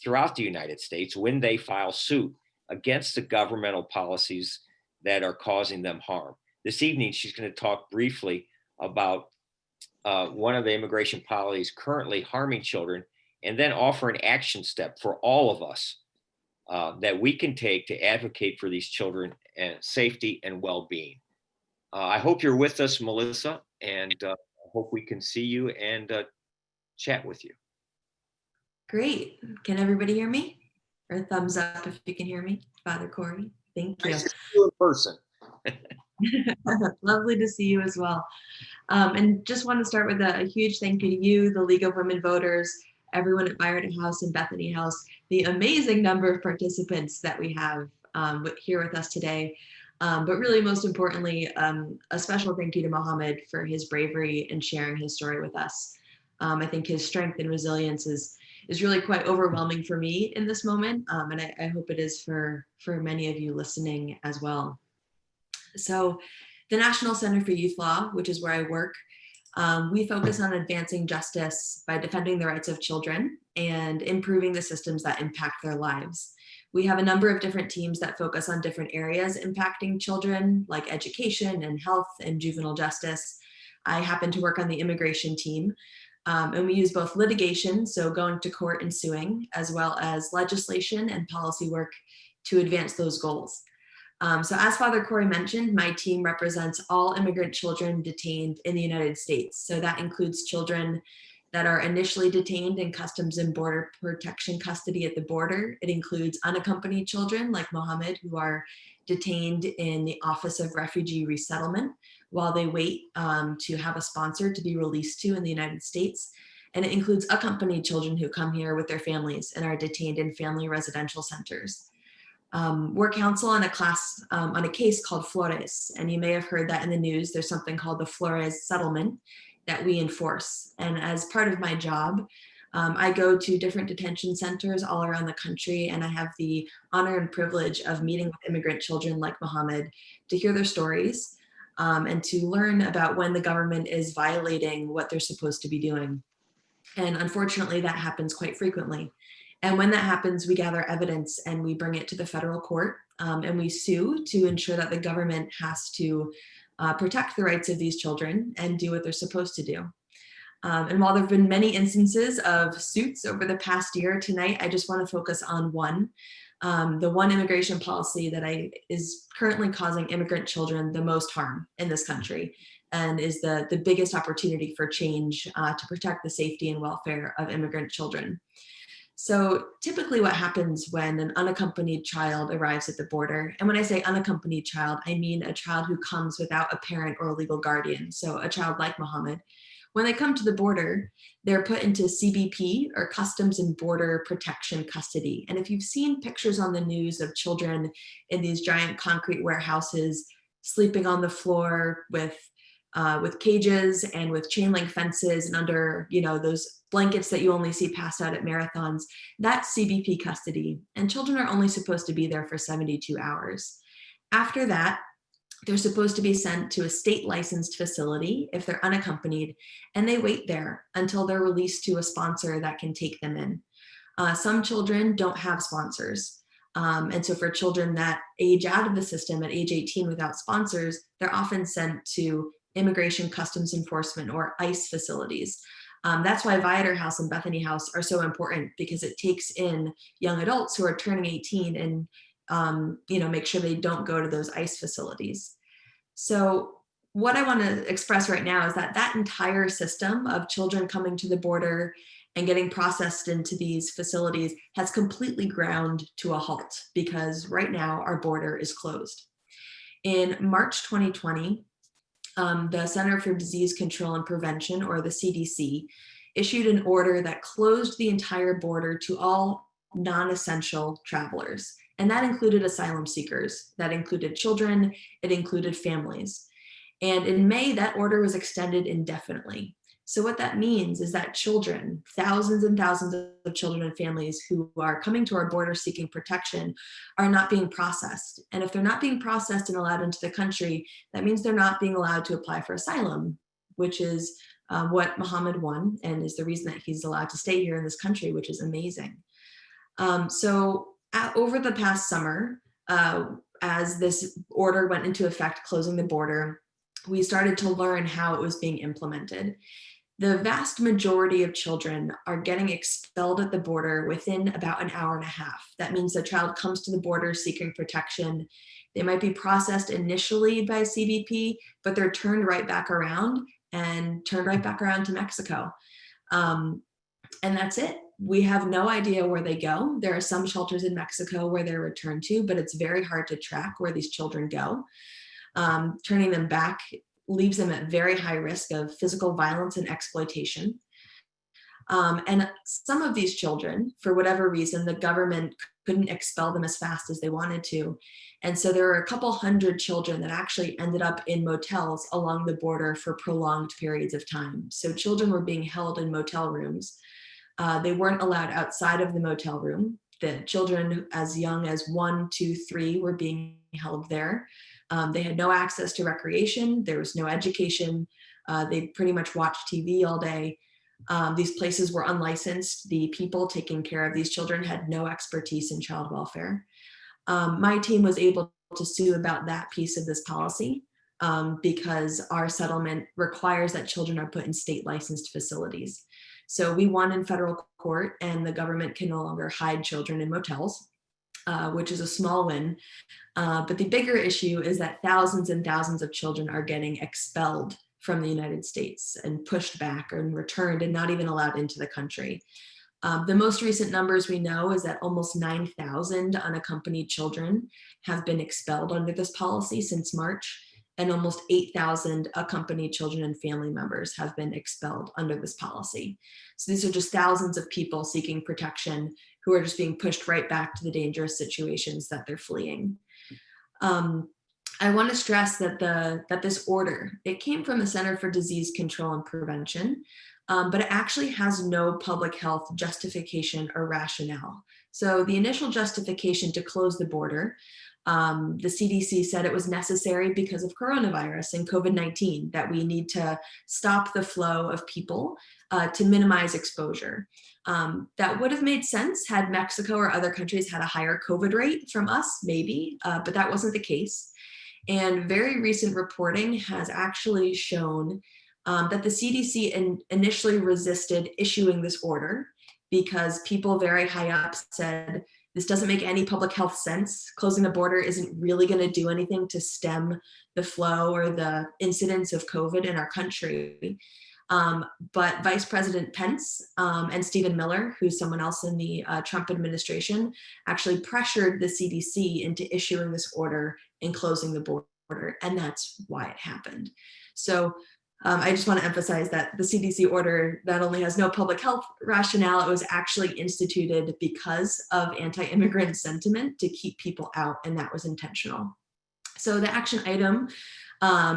throughout the United States when they file suit against the governmental policies that are causing them harm. This evening, she's going to talk briefly about one of the immigration policies currently harming children, and then offer an action step for all of us that we can take to advocate for these children and safety and well-being. I hope you're with us, Melissa, and I hope we can see you and chat with you. Great. Can everybody hear me? Or thumbs up if you can hear me, Father Corey. Thank you. Nice to see you in person. Lovely to see you as well. And just want to start with a huge thank you to you, the League of Women Voters, everyone at Viator House and Bethany House, the amazing number of participants that we have here with us today. But really, most importantly, a special thank you to Mohammed for his bravery and sharing his story with us. I think his strength and resilience is really quite overwhelming for me in this moment, and I hope it is for many of you listening as well. So the National Center for Youth Law, which is where I work, we focus on advancing justice by defending the rights of children and improving the systems that impact their lives. We have a number of different teams that focus on different areas impacting children, like education and health and juvenile justice. I happen to work on the immigration team, and we use both litigation, so going to court and suing, as well as legislation and policy work to advance those goals. So as Father Corey mentioned, my team represents all immigrant children detained in the United States. So that includes children that are initially detained in Customs and Border Protection custody at the border. It includes unaccompanied children like Mohammed, who are detained in the Office of Refugee Resettlement while they wait to have a sponsor to be released to in the United States. And it includes accompanied children who come here with their families and are detained in family residential centers. We're counsel on a case called Flores, and you may have heard that in the news. There's something called the Flores settlement that we enforce. And as part of my job, I go to different detention centers all around the country, and I have the honor and privilege of meeting with immigrant children like Mohammed to hear their stories and to learn about when the government is violating what they're supposed to be doing. And unfortunately, that happens quite frequently. And when that happens, we gather evidence and we bring it to the federal court, and we sue to ensure that the government has to protect the rights of these children and do what they're supposed to do. And while there have been many instances of suits over the past year, tonight I just want to focus on one, the one immigration policy that is currently causing immigrant children the most harm in this country, and is the biggest opportunity for change to protect the safety and welfare of immigrant children. So typically what happens when an unaccompanied child arrives at the border, and when I say unaccompanied child, I mean a child who comes without a parent or a legal guardian, so a child like Mohammed, when they come to the border, they're put into CBP, or Customs and Border Protection custody. And if you've seen pictures on the news of children in these giant concrete warehouses sleeping on the floor with cages and with chain link fences and under, those blankets that you only see passed out at marathons, that's CBP custody. And children are only supposed to be there for 72 hours. After that, they're supposed to be sent to a state licensed facility if they're unaccompanied, and they wait there until they're released to a sponsor that can take them in. Some children don't have sponsors. And so for children that age out of the system at age 18 without sponsors, they're often sent to Immigration Customs Enforcement, or ICE facilities. That's why Viator House and Bethany House are so important, because it takes in young adults who are turning 18 and make sure they don't go to those ICE facilities. So what I want to express right now is that entire system of children coming to the border and getting processed into these facilities has completely ground to a halt, because right now our border is closed. In March 2020, the Center for Disease Control and Prevention, or the CDC, issued an order that closed the entire border to all non-essential travelers. And that included asylum seekers, that included children, it included families. And in May, that order was extended indefinitely. So what that means is that children, thousands and thousands of children and families who are coming to our border seeking protection, are not being processed. And if they're not being processed and allowed into the country, that means they're not being allowed to apply for asylum, which is what Muhammad won and is the reason that he's allowed to stay here in this country, which is amazing. Over the past summer, as this order went into effect, closing the border, we started to learn how it was being implemented. The vast majority of children are getting expelled at the border within about an hour and a half. That means the child comes to the border seeking protection. They might be processed initially by CBP, but they're turned right back around to Mexico. And that's it. We have no idea where they go. There are some shelters in Mexico where they're returned to, but it's very hard to track where these children go. Turning them back leaves them at very high risk of physical violence and exploitation. And some of these children, for whatever reason, the government couldn't expel them as fast as they wanted to. And so there were a couple hundred children that actually ended up in motels along the border for prolonged periods of time. So children were being held in motel rooms. They weren't allowed outside of the motel room. The children as young as 1, 2, 3 were being held there. They had no access to recreation. There was no education. They pretty much watched TV all day. These places were unlicensed. The people taking care of these children had no expertise in child welfare. My team was able to sue about that piece of this policy because our settlement requires that children are put in state licensed facilities. So we won in federal court, and the government can no longer hide children in motels, which is a small win. But the bigger issue is that thousands and thousands of children are getting expelled from the United States and pushed back and returned and not even allowed into the country. The most recent numbers we know is that almost 9,000 unaccompanied children have been expelled under this policy since March, and almost 8,000 accompanied children and family members have been expelled under this policy. So these are just thousands of people seeking protection who are just being pushed right back to the dangerous situations that they're fleeing. I want to stress that this order, it came from the Center for Disease Control and Prevention, but it actually has no public health justification or rationale. So the initial justification to close the border, the CDC said it was necessary because of coronavirus and COVID-19, that we need to stop the flow of people to minimize exposure. That would have made sense had Mexico or other countries had a higher COVID rate from us, maybe, but that wasn't the case. And very recent reporting has actually shown that the CDC initially resisted issuing this order because people very high up said, this doesn't make any public health sense. Closing the border isn't really going to do anything to stem the flow or the incidence of COVID in our country. But Vice President Pence and Stephen Miller, who's someone else in the Trump administration, actually pressured the CDC into issuing this order and closing the border, and that's why it happened. So I just want to emphasize that the CDC order not only has no public health rationale, it was actually instituted because of anti-immigrant sentiment to keep people out, and that was intentional. So the action item,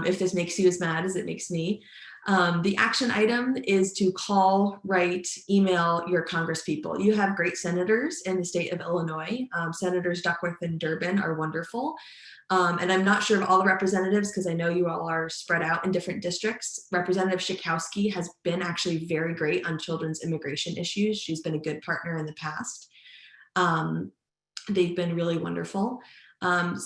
if this makes you as mad as it makes me, the action item is to call, write, email your congresspeople. You have great senators in the state of Illinois. Senators Duckworth and Durbin are wonderful. And I'm not sure of all the representatives because I know you all are spread out in different districts. Representative Schakowsky has been actually very great on children's immigration issues. She's been a good partner in the past. They've been really wonderful.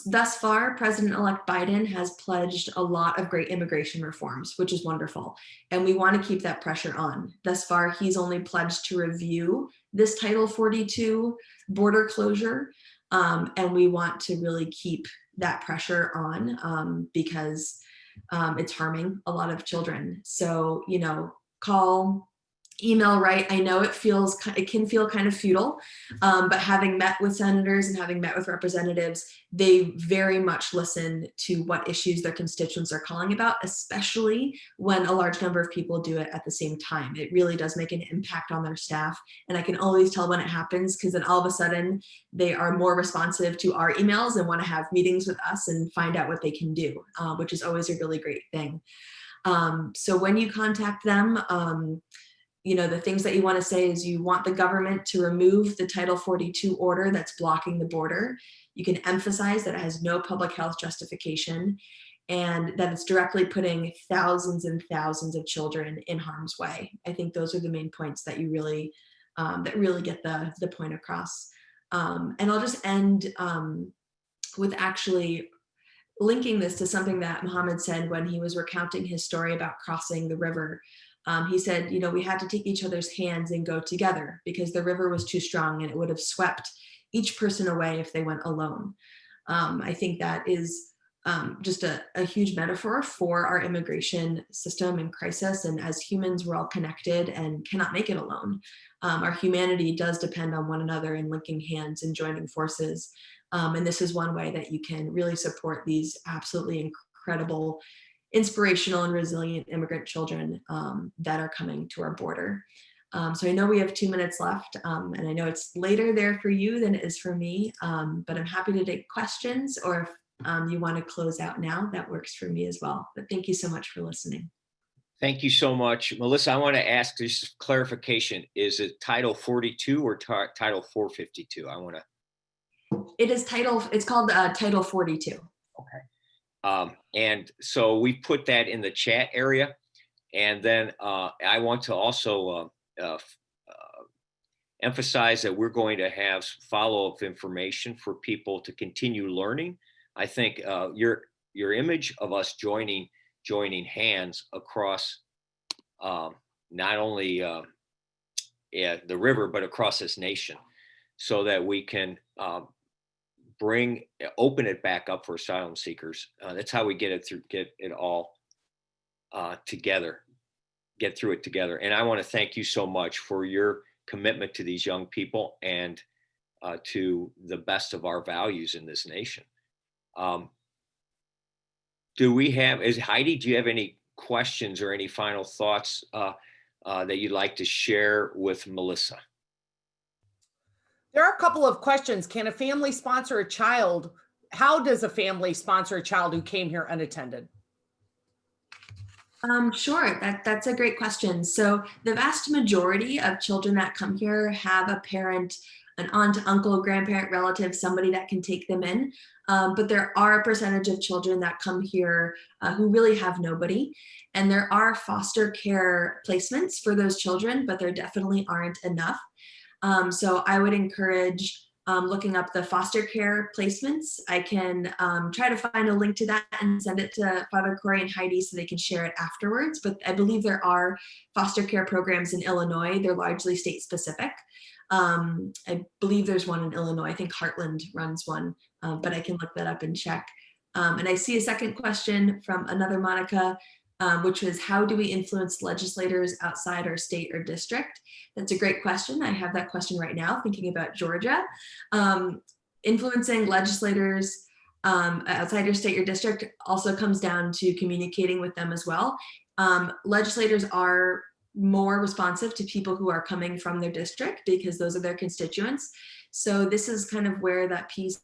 Thus far, President-elect Biden has pledged a lot of great immigration reforms, which is wonderful. And we want to keep that pressure on. Thus far, he's only pledged to review this Title 42 border closure. And we want to really keep that pressure on because it's harming a lot of children. So, call, email right. I know it can feel kind of futile, but having met with senators and having met with representatives, they very much listen to what issues their constituents are calling about, especially when a large number of people do it at the same time. It really does make an impact on their staff. And I can always tell when it happens, because then all of a sudden they are more responsive to our emails and want to have meetings with us and find out what they can do, which is always a really great thing. So when you contact them, you know, the things that you want to say is you want the government to remove the Title 42 order that's blocking the border. You can emphasize that it has no public health justification and that it's directly putting thousands and thousands of children in harm's way. I think those are the main points that you really, that really get the point across. And I'll just end with actually linking this to something that Muhammad said when he was recounting his story about crossing the river. He said, you know, we had to take each other's hands and go together because the river was too strong and it would have swept each person away if they went alone. I think that is just a huge metaphor for our immigration system and crisis. And as humans, we're all connected and cannot make it alone. Our humanity does depend on one another and linking hands and joining forces. And this is one way that you can really support these absolutely incredible, inspirational and resilient immigrant children that are coming to our border. So I know we have 2 minutes left, and I know it's later there for you than it is for me, but I'm happy to take questions, or if you want to close out now, that works for me as well. But thank you so much for listening. Thank you so much. Melissa, I want to ask just clarification. Is it Title 42 or Title 452? I want to. It is it's called Title 42. Okay. And so we put that in the chat area. And then I want to also emphasize that we're going to have follow-up information for people to continue learning. I think your image of us joining hands across not only the river, but across this nation, so that we can open it back up for asylum seekers. That's how we get it all together, get through it together. And I want to thank you so much for your commitment to these young people and to the best of our values in this nation. Heidi, do you have any questions or any final thoughts that you'd like to share with Melissa? There are a couple of questions. Can a family sponsor a child? How does a family sponsor a child who came here unattended? Sure, that's a great question. So the vast majority of children that come here have a parent, an aunt, uncle, grandparent, relative, somebody that can take them in. But there are a percentage of children that come here who really have nobody. And there are foster care placements for those children, but there definitely aren't enough. So I would encourage looking up the foster care placements. I can try to find a link to that and send it to Father Corey and Heidi so they can share it afterwards. But I believe there are foster care programs in Illinois. They're largely state specific. I believe there's one in Illinois. I think Heartland runs one, but I can look that up and check. And I see a second question from another Monica, which was, how do we influence legislators outside our state or district? That's a great question. I have that question right now, thinking about Georgia. Influencing legislators outside your state or district also comes down to communicating with them as well. Legislators are more responsive to people who are coming from their district because those are their constituents. So this is kind of where that piece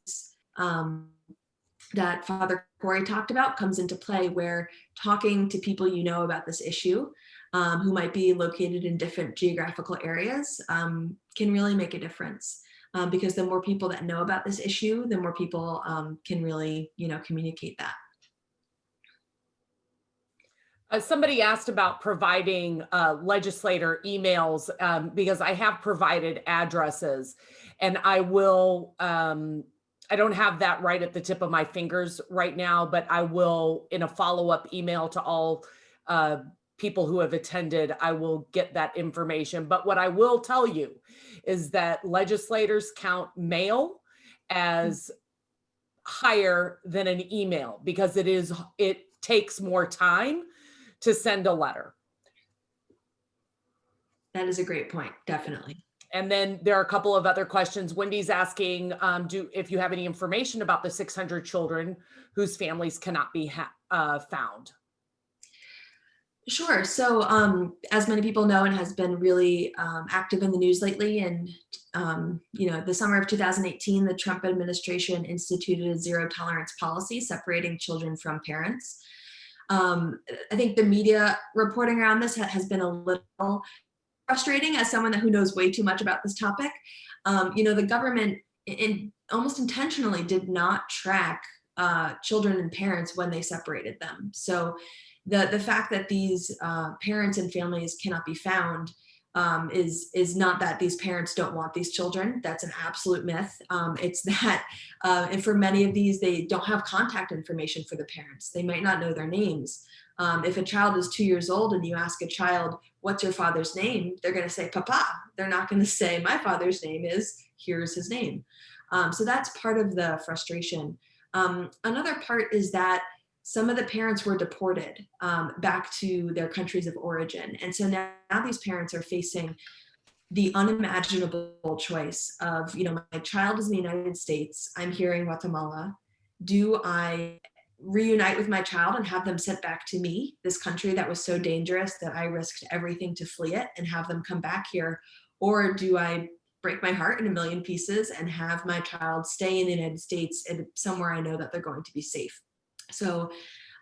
that Father Corey talked about comes into play, where talking to people you know about this issue, who might be located in different geographical areas, can really make a difference. Because the more people that know about this issue, the more people can really, communicate that. Somebody asked about providing legislator emails, because I have provided addresses, and I will, I don't have that right at the tip of my fingers right now, but I will, in a follow-up email to all people who have attended, I will get that information. But what I will tell you is that legislators count mail as higher than an email because it takes more time to send a letter. That is a great point, definitely. And then there are a couple of other questions. Wendy's asking, if you have any information about the 600 children whose families cannot be found. Sure. So as many people know, and has been really active in the news lately, and the summer of 2018, the Trump administration instituted a zero tolerance policy separating children from parents. I think the media reporting around this has been a little frustrating as someone who knows way too much about this topic. The government almost intentionally did not track children and parents when they separated them. So the fact that these parents and families cannot be found is not that these parents don't want these children. That's an absolute myth. It's that, and for many of these, they don't have contact information for the parents. They might not know their names. If a child is 2 years old and you ask a child, what's your father's name? They're going to say, Papa. They're not going to say, my father's name is, here's his name. So that's part of the frustration. Another part is that some of the parents were deported back to their countries of origin. And so now these parents are facing the unimaginable choice of, my child is in the United States, I'm here in Guatemala. Do I reunite with my child and have them sent back to me, this country that was so dangerous that I risked everything to flee it, and have them come back here? Or do I break my heart in a million pieces and have my child stay in the United States and somewhere I know that they're going to be safe? So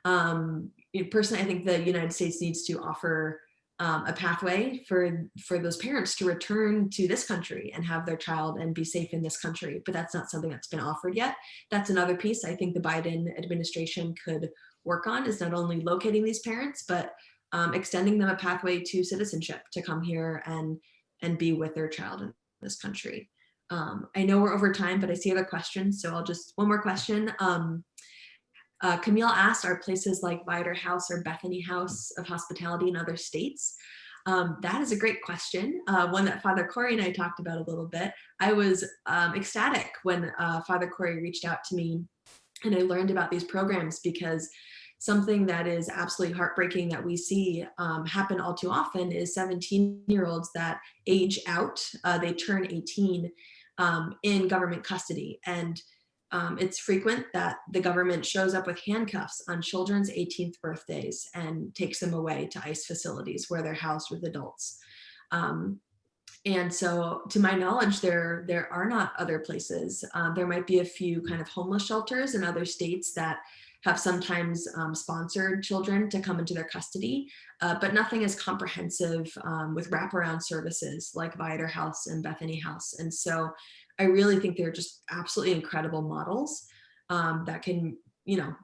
personally, I think the United States needs to offer a pathway for those parents to return to this country and have their child and be safe in this country. But that's not something that's been offered yet. That's another piece I think the Biden administration could work on, is not only locating these parents, but extending them a pathway to citizenship to come here and be with their child in this country. I know we're over time, but I see other questions. So one more question. Camille asked, are places like Viator House or Bethany House of Hospitality in other states? That is a great question. One that Father Corey and I talked about a little bit. I was ecstatic when Father Corey reached out to me and I learned about these programs, because something that is absolutely heartbreaking that we see happen all too often is 17-year-olds that age out, they turn 18 in government custody. And it's frequent that the government shows up with handcuffs on children's 18th birthdays and takes them away to ICE facilities where they're housed with adults. And so to my knowledge, there are not other places. There might be a few kind of homeless shelters in other states that have sometimes sponsored children to come into their custody, but nothing as comprehensive with wraparound services like Viator House and Bethany House. And so I really think they're just absolutely incredible models that can,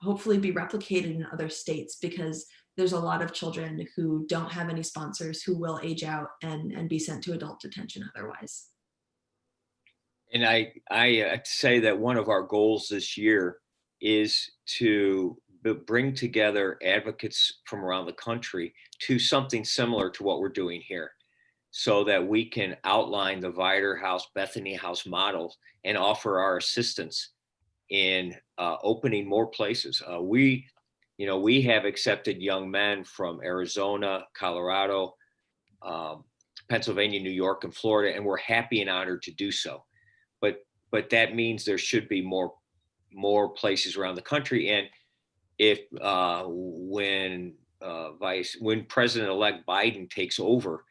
hopefully be replicated in other states, because there's a lot of children who don't have any sponsors who will age out and be sent to adult detention otherwise. And I say that one of our goals this year is to bring together advocates from around the country to something similar to what we're doing here, so that we can outline the Viator House, Bethany House models and offer our assistance in opening more places. We have accepted young men from Arizona, Colorado, Pennsylvania, New York, and Florida, and we're happy and honored to do so. But that means there should be more places around the country. And if when President-elect Biden takes over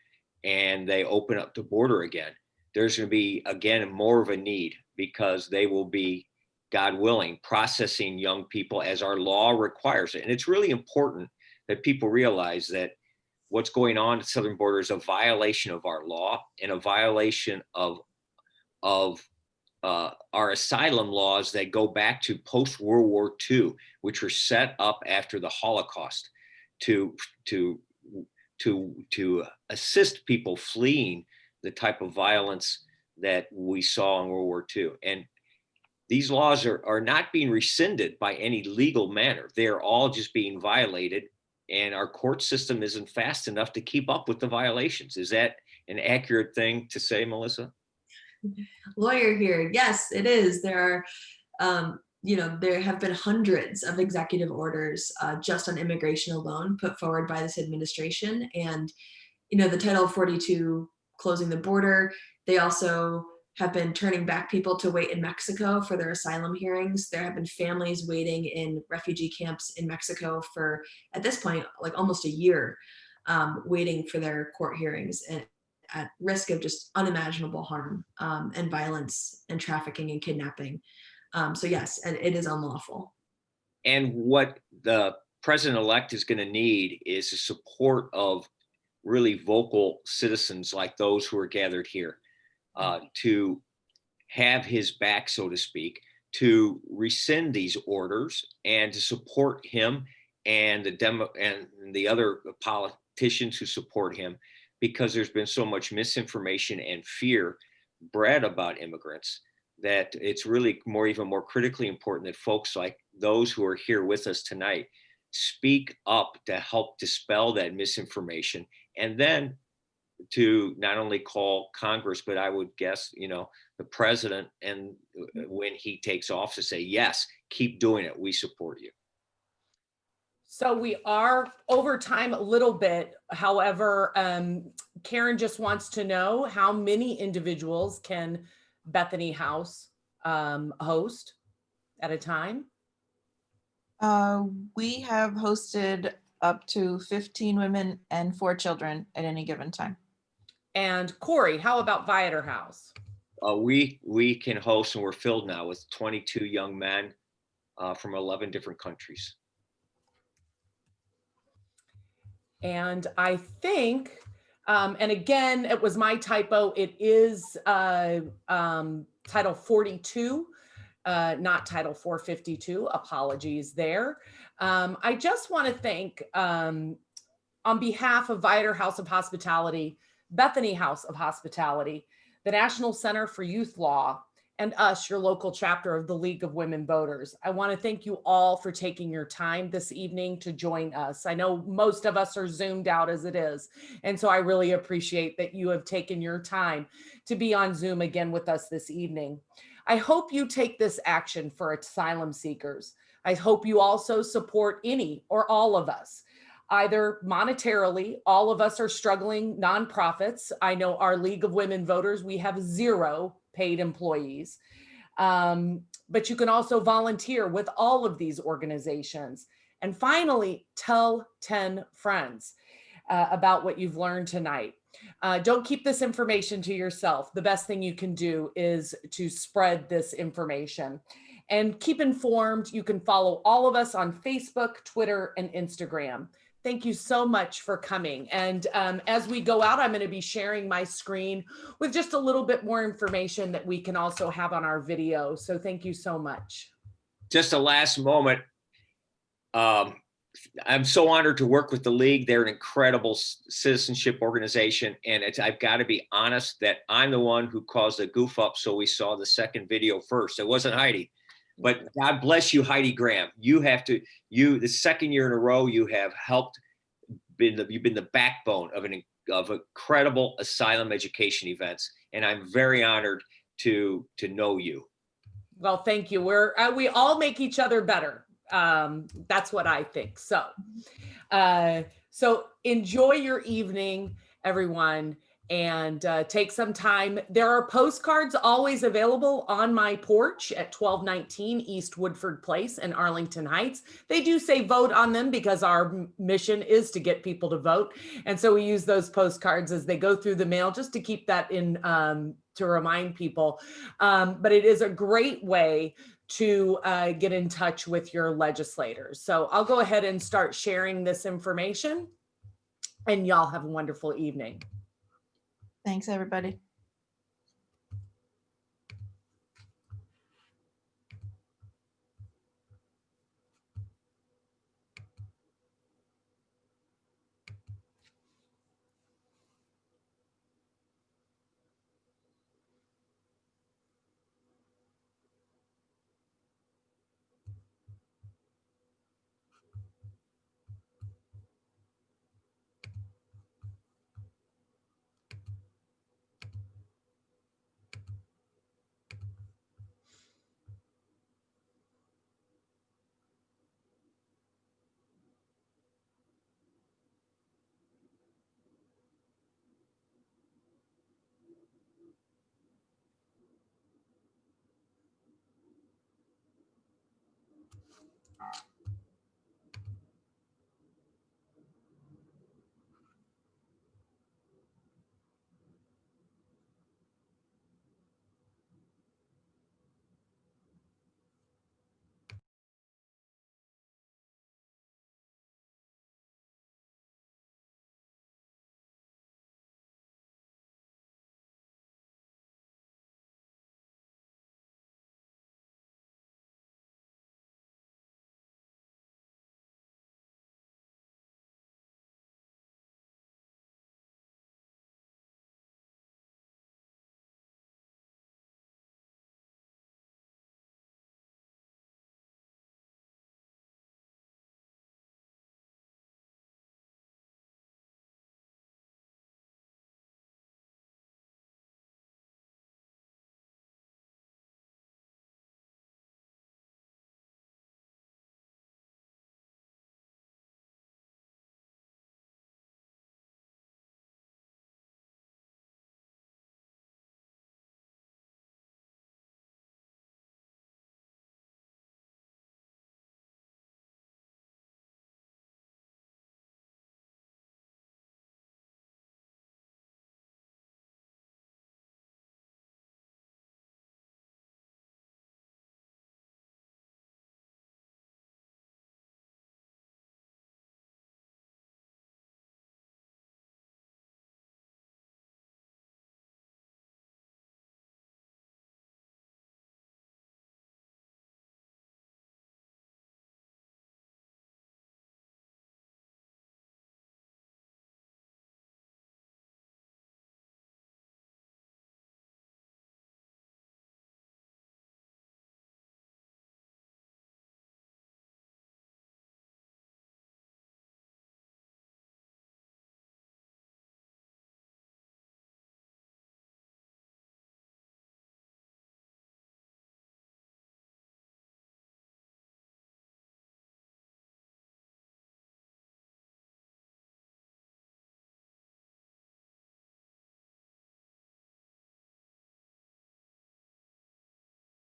and they open up the border again, there's going to be, again, more of a need, because they will be, God willing, processing young people as our law requires it. And it's really important that people realize that what's going on at the southern border is a violation of our law and a violation of our asylum laws that go back to post-World War II, which were set up after the Holocaust to assist people fleeing the type of violence that we saw in World War II. And these laws are not being rescinded by any legal manner. They're all just being violated, and our court system isn't fast enough to keep up with the violations. Is that an accurate thing to say, Melissa? Lawyer here. Yes, it is. There are, there have been hundreds of executive orders just on immigration alone put forward by this administration. And the Title 42 closing the border. They also have been turning back people to wait in Mexico for their asylum hearings. There have been families waiting in refugee camps in Mexico for, at this point, like almost a year, waiting for their court hearings, and at risk of just unimaginable harm and violence and trafficking and kidnapping. So yes, and it is unlawful. And what the president-elect is going to need is the support of really vocal citizens like those who are gathered here, to have his back, so to speak, to rescind these orders and to support him and the other politicians who support him, because there's been so much misinformation and fear bred about immigrants that it's really even more critically important that folks like those who are here with us tonight speak up to help dispel that misinformation, and then to not only call Congress, but I would guess, the president, and when he takes office, to say, yes, keep doing it. We support you. So we are over time a little bit. However, Karen just wants to know, how many individuals can Bethany House host at a time? We have hosted up to 15 women and 4 children at any given time. And Corey, how about Viator House? We can host, and we're filled now with 22 young men from 11 different countries. And I think, and again, it was my typo, it is Title 42, not Title 452, apologies there. I just want to thank, on behalf of Viator House of Hospitality, Bethany House of Hospitality, the National Center for Youth Law, and us, your local chapter of the League of Women Voters. I want to thank you all for taking your time this evening to join us. I know most of us are Zoomed out as it is, and so I really appreciate that you have taken your time to be on Zoom again with us this evening. I hope you take this action for asylum seekers. I hope you also support any or all of us, either monetarily. All of us are struggling nonprofits. I know our League of Women Voters, we have 0 paid employees. But you can also volunteer with all of these organizations. And finally, tell 10 friends about what you've learned tonight. Don't keep this information to yourself. The best thing you can do is to spread this information. And keep informed. You can follow all of us on Facebook, Twitter, and Instagram. Thank you so much for coming. And as we go out, I'm going to be sharing my screen with just a little bit more information that we can also have on our video. So thank you so much. Just a last moment. I'm so honored to work with the League. They're an incredible citizenship organization. And I've got to be honest that I'm the one who caused the goof up. So we saw the second video first. It wasn't Heidi. But God bless you, Heidi Graham. The second year in a row, you have you've been the backbone of incredible asylum education events. And I'm very honored to know you. Well, thank you. We all make each other better. That's what I think. So enjoy your evening, everyone. And take some time. There are postcards always available on my porch at 1219 East Woodford Place in Arlington Heights. They do say vote on them because our mission is to get people to vote. And so we use those postcards as they go through the mail just to keep that in, to remind people. But it is a great way to get in touch with your legislators. So I'll go ahead and start sharing this information, and y'all have a wonderful evening. Thanks, everybody.